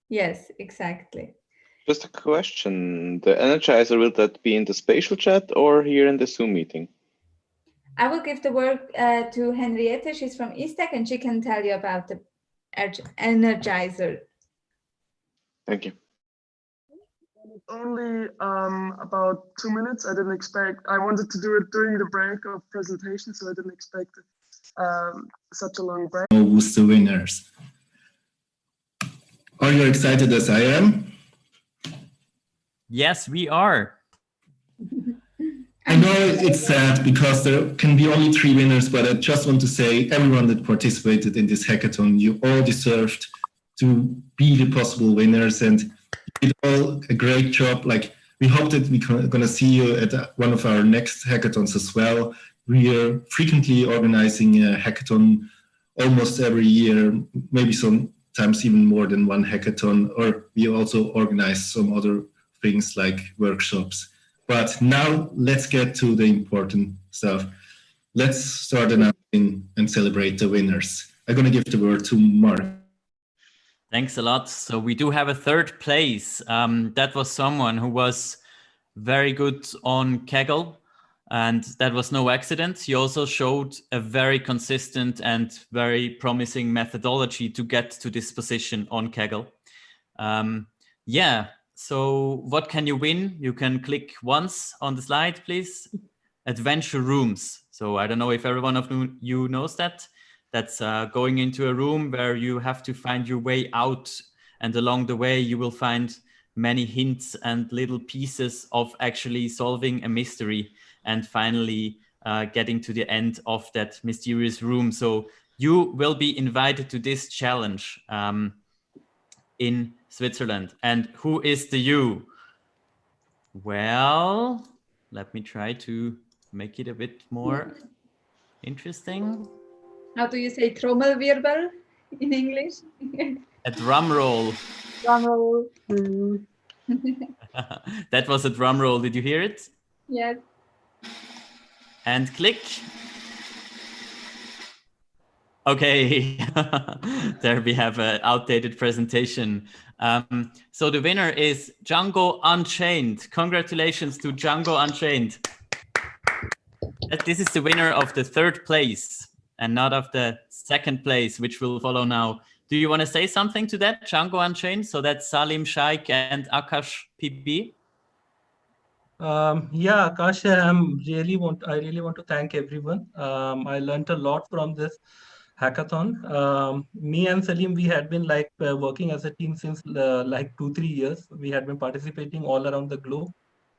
Yes, exactly. Just a question. The Energizer, will that be in the spatial chat or here in the Zoom meeting? I will give the word to Henriette. She's from ESTEC and she can tell you about the Energizer. Thank you. Only about 2 minutes. I didn't expect. I wanted to do it during the break of presentation, so I didn't expect such a long break. Who's the winners? Are you excited as I am? Yes, we are. I know it's sad because there can be only 3 winners, but I just want to say everyone that participated in this hackathon, you all deserved to be the possible winners, and you did all a great job. Like, we hope that we're going to see you at one of our next hackathons as well. We are frequently organizing a hackathon almost every year, maybe sometimes even more than one hackathon, or we also organize some other things like workshops. But now let's get to the important stuff. Let's start announcing and celebrate the winners. I'm going to give the word to Mark. Thanks a lot. So we do have a 3rd place. That was someone who was very good on Kaggle, and that was no accident. He also showed a very consistent and very promising methodology to get to this position on Kaggle. So what can you win? You can click once on the slide, please. Adventure rooms. So I don't know if everyone of you knows that. That's going into a room where you have to find your way out. And along the way, you will find many hints and little pieces of actually solving a mystery and finally getting to the end of that mysterious room. So you will be invited to this challenge in Switzerland. And who is the you? Well, let me try to make it a bit more interesting. How do you say Trommelwirbel in English? A drum roll. Drum roll. That was a drum roll. Did you hear it? Yes. And click. Okay, there we have an outdated presentation. So the winner is Django Unchained. Congratulations to Django Unchained. This is the winner of the 3rd place and not of the 2nd place, which will follow now. Do you want to say something to that, Django Unchained? So that's Salim Shaikh and Akash PB. Yeah, Akash, I really want to thank everyone. I learned a lot from this hackathon. Me and Salim, we had been working as a team since 2-3 years. We had been participating all around the globe.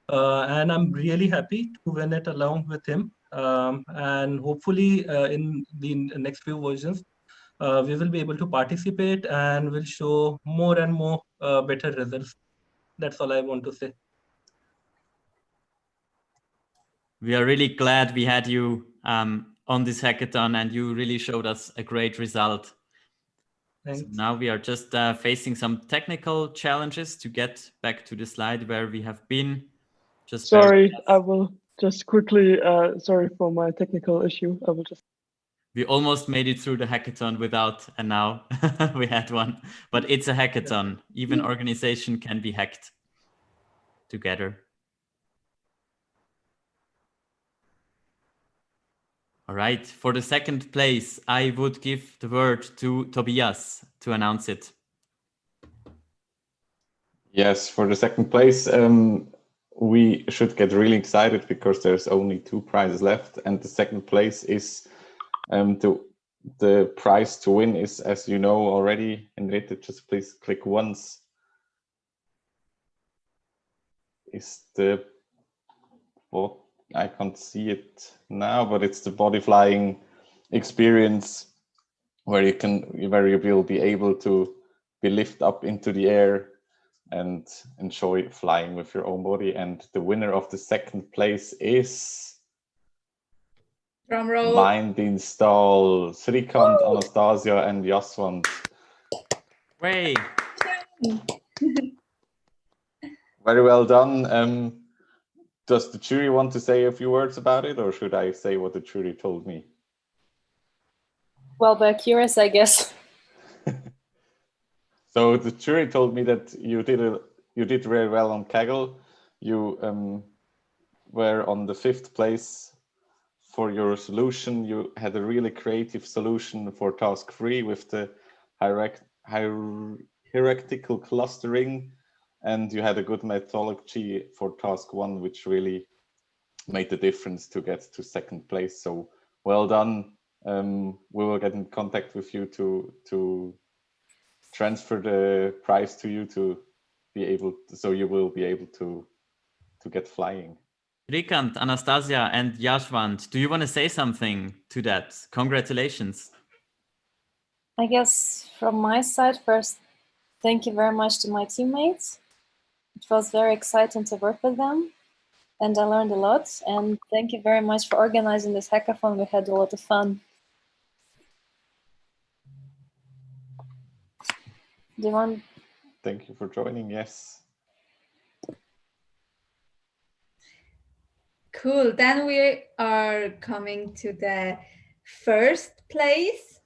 And I'm really happy to win it along with him. And hopefully in the next few versions, we will be able to participate and will show more and more better results. That's all I want to say. We are really glad we had you on this hackathon, and you really showed us a great result. Thanks. So now we are just facing some technical challenges to get back to the slide where we have been. Just sorry, I will just quickly, sorry for my technical issue. I will just. We almost made it through the hackathon without, and now we had one. But it's a hackathon. Even organization can be hacked together. All right, for the 2nd place, I would give the word to Tobias to announce it. Yes, for the second place, we should get really excited because there's only 2 prizes left, and the second place is the prize to win is, as you know already, Henriette, just please click once. Is the what? I can't see it now, but it's the body flying experience where you will be able to be lifted up into the air and enjoy flying with your own body. And the winner of the second place is drum roll. Mind Install, Srikant, Anastasia, and Jaswant. Way. Very well done. Does the jury want to say a few words about it, or should I say what the jury told me? Well, they're curious, I guess. So the jury told me that you did very well on Kaggle. You were on the 5th place for your solution. You had a really creative solution for task 3 with the hierarchical clustering, and you had a good methodology for task 1, which really made the difference to get to 2nd place. So well done. We will get in contact with you to transfer the prize to you to be able to, so you will be able to get flying. Srikant, Anastasia, and Jaswant, do you want to say something to that? Congratulations. I guess from my side, first, thank you very much to my teammates. It was very exciting to work with them, and I learned a lot. And thank you very much for organizing this hackathon. We had a lot of fun. Thank you for joining. Yes. Cool. Then we are coming to the 1st place.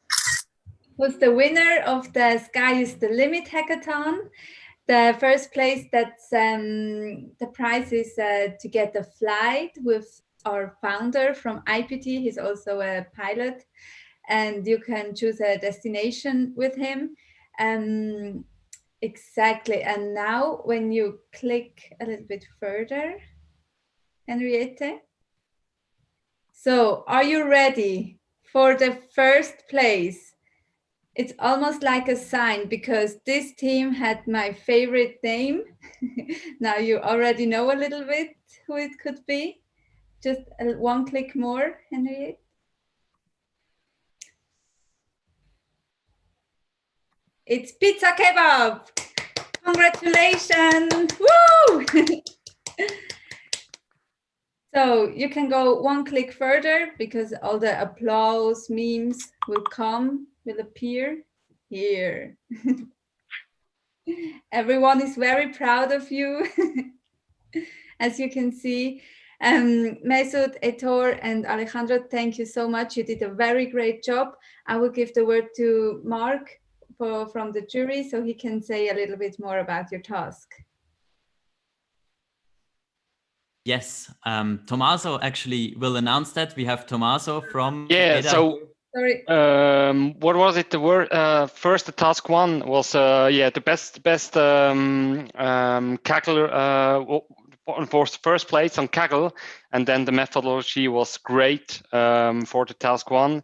Who's the winner of the Sky is the Limit hackathon? The 1st place, that's the prize is to get a flight with our founder from IPT. He's also a pilot, and you can choose a destination with him. Exactly. And now when you click a little bit further, Henriette. So are you ready for the 1st place? It's almost like a sign because this team had my favorite name. Now you already know a little bit who it could be. Just 1 click more, Henriette. It's Pizza Kebab. Congratulations. Woo! So you can go 1 click further because all the applause memes will appear here. Everyone is very proud of you, as you can see. Mesut, Ettore, and Alejandro, thank you so much. You did a very great job. I will give the word to Mark from the jury so he can say a little bit more about your task. Yes, Tommaso actually will announce that. We have Tommaso from EDA. So sorry. What was it? The word first, the task 1 was the best Kaggle for first place on Kaggle, and then the methodology was great for the task 1.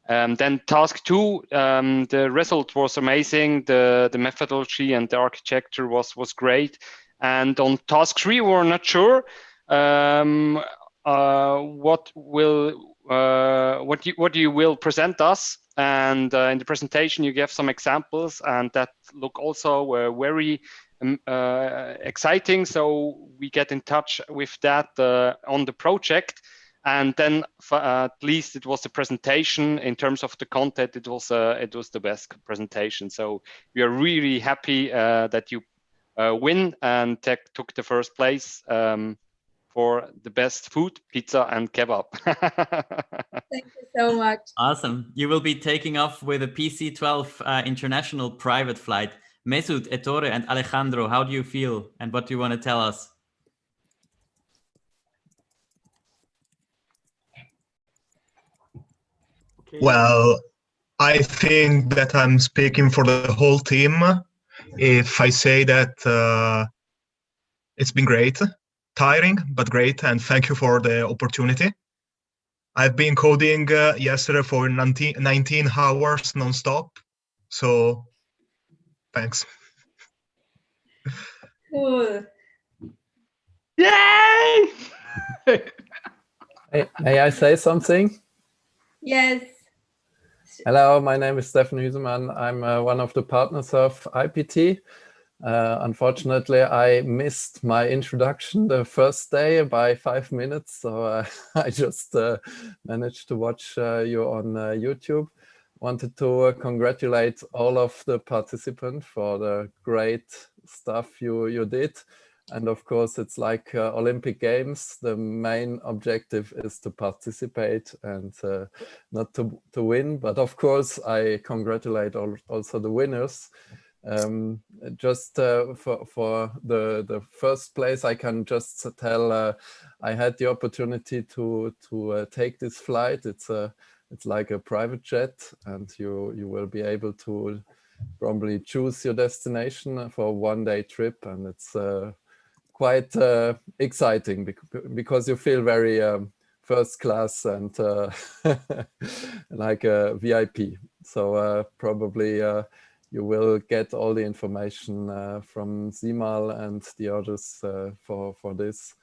Then task 2, the result was amazing. The methodology and the architecture was great. And on task 3, we were not sure what you will present us. And in the presentation, you gave some examples, and that look also very exciting. So we get in touch with that on the project. And then at least it was the presentation in terms of the content. It was the best presentation. So we are really happy that you win and took the 1st place for the best food, pizza and kebab. Thank you so much. Awesome. You will be taking off with a PC-12 international private flight. Mesut, Ettore, and Alejandro, how do you feel and what do you want to tell us? Well, I think that I'm speaking for the whole team. if I say that it's been great, tiring, but great, and thank you for the opportunity. I've been coding yesterday for 19 hours non-stop, so thanks. Cool. Yay! May I say something? Yes. Hello, my name is Stefan Hüsemann. I'm one of the partners of IPT. Unfortunately, I missed my introduction the first day by 5 minutes, so I just managed to watch you on YouTube. Wanted to congratulate all of the participants for the great stuff you did. And of course, it's like Olympic Games. The main objective is to participate and not to win. But of course, I congratulate also the winners. Just for the first place, I can just tell I had the opportunity to take this flight. It's like a private jet, and you will be able to probably choose your destination for a one-day trip, and it's quite exciting because you feel very first class and like a VIP. So probably you will get all the information from Simal and the others for this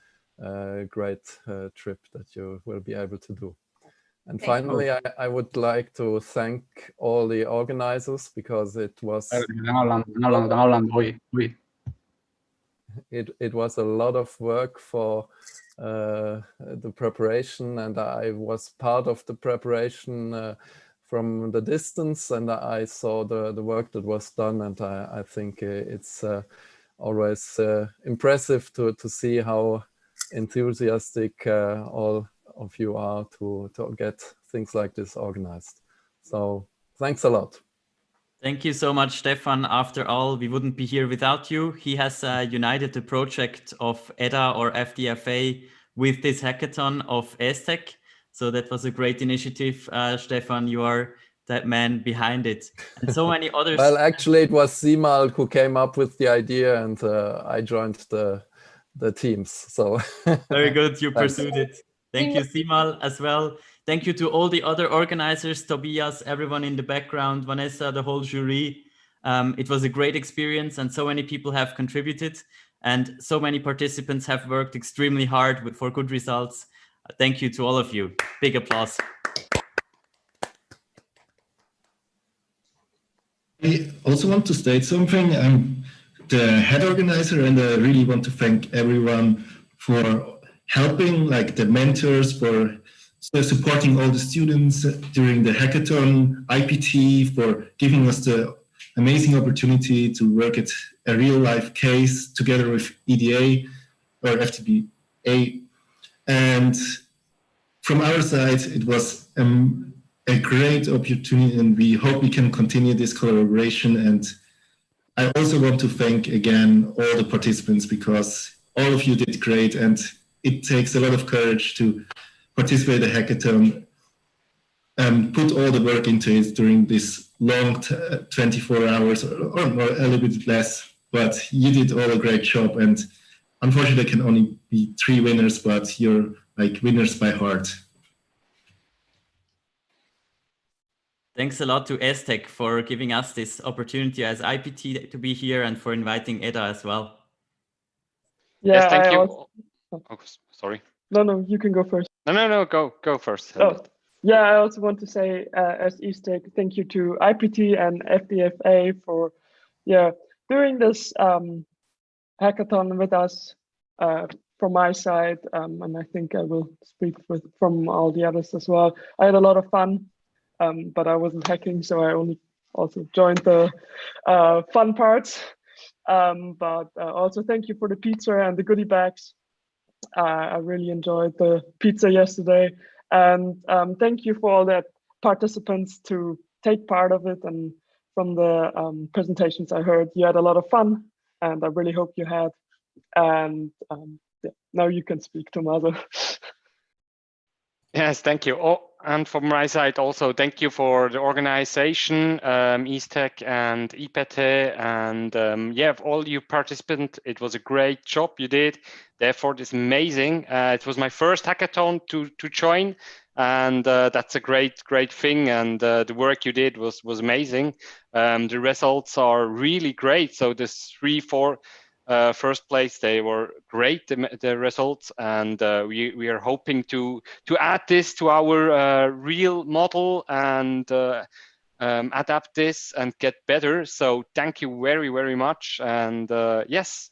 great trip that you will be able to do. And finally, I would like to thank all the organizers because it was it was a lot of work for the preparation, and I was part of the preparation from the distance, and I saw the work that was done, and I think it's always impressive to see how enthusiastic all of you are to get things like this organized. So thanks a lot. Thank you so much, Stefan. After all, we wouldn't be here without you. He has united the project of EDA or FDFA with this hackathon of ESTEC. So that was a great initiative. Stefan, you are that man behind it. And so many others. Well, actually, it was Simal who came up with the idea, and I joined the teams. So very good. You pursued it. Thank you, Simal, as well. Thank you to all the other organizers, Tobias, everyone in the background, Vanessa, the whole jury. It was a great experience, and so many people have contributed, and so many participants have worked extremely hard for good results. Thank you to all of you. Big applause. I also want to state something. I'm the head organizer, and I really want to thank everyone for helping, like the mentors, for supporting all the students during the hackathon, IPT, for giving us the amazing opportunity to work at a real life case together with EDA or FTBA. And from our side, it was a great opportunity, and we hope we can continue this collaboration. And I also want to thank again all the participants, because all of you did great, and it takes a lot of courage to participate in the hackathon and put all the work into it during this long 24 hours or more, a little bit less. But you did all a great job, and unfortunately there can only be 3 winners, but you're like winners by heart. Thanks a lot to ESTEC for giving us this opportunity as IPT to be here, and for inviting EDA as well. Yeah, yes, thank you. Also... Oh, sorry. No, you can go first. No, go first. Oh, yeah, I also want to say as ESTEC, thank you to IPT and FDFA for doing this hackathon with us from my side, and I think I will speak from all the others as well. I had a lot of fun, but I wasn't hacking, so I only also joined the fun parts. But also thank you for the pizza and the goodie bags. I really enjoyed the pizza yesterday, and thank you for all the participants to take part of it. And from the presentations I heard, you had a lot of fun, and I really hope you had. And now you can speak, Tommaso. Yes, thank you. And from my side also, thank you for the organization, Eastech and IPT, and yeah, all you participants. It was a great job you did. The effort is amazing. It was my first hackathon to join, and that's a great thing. And the work you did was amazing. The results are really great. So this 3-4 first place, they were great, the results, and we are hoping to add this to our real model and adapt this and get better. So thank you very much, and yes.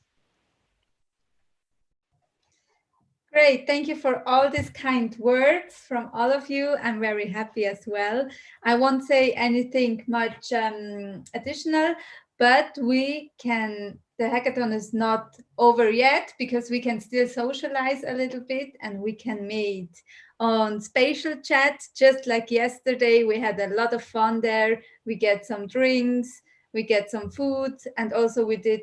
Great, thank you for all these kind words from all of you. I'm very happy as well. I won't say anything much additional, but the hackathon is not over yet, because we can still socialize a little bit, and we can meet on spatial chat. Just like yesterday, we had a lot of fun there. We get some drinks, we get some food, and also we did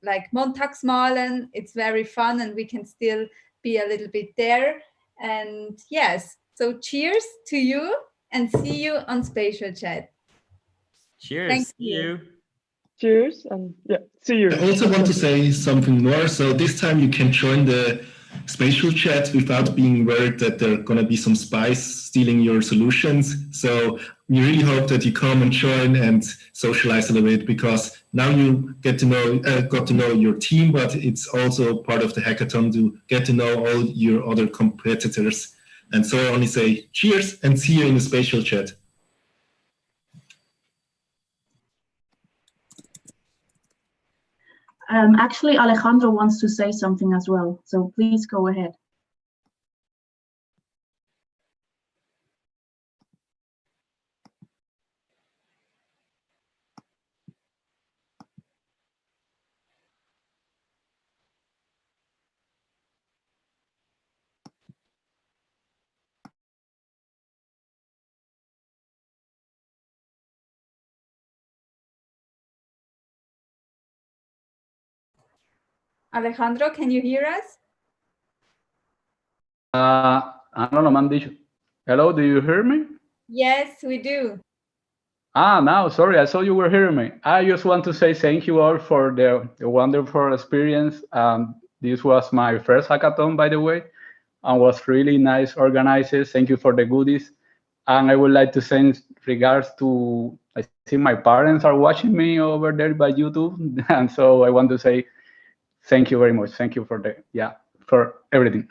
like Montagsmalen. It's very fun, and we can still be a little bit there. And yes, so cheers to you, and see you on spatial chat. Cheers. Thank you. Cheers, and yeah, see you. I also want to say something more. So this time you can join the spatial chat without being worried that there are going to be some spies stealing your solutions. So we really hope that you come and join and socialize a little bit, because now you got to know your team, but it's also part of the hackathon to get to know all your other competitors. And so I only say cheers and see you in the spatial chat. Actually, Alejandro wants to say something as well, so please go ahead. Alejandro, can you hear us? I don't know, man. Hello, do you hear me? Yes, we do. Now, sorry, I thought you were hearing me. I just want to say thank you all for the wonderful experience. This was my first hackathon, by the way, and was really nice organized. Thank you for the goodies. And I would like to send regards to, I think my parents are watching me over there by YouTube. And so I want to say thank you very much. Thank you for for everything.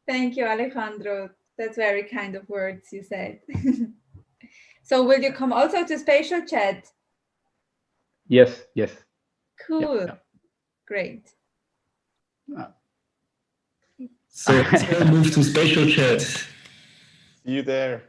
Thank you, Alejandro. That's very kind of words you said. So will you come also to spatial chat? Yes. Cool. Yeah. Great. So let's all move to spatial chat. See you there.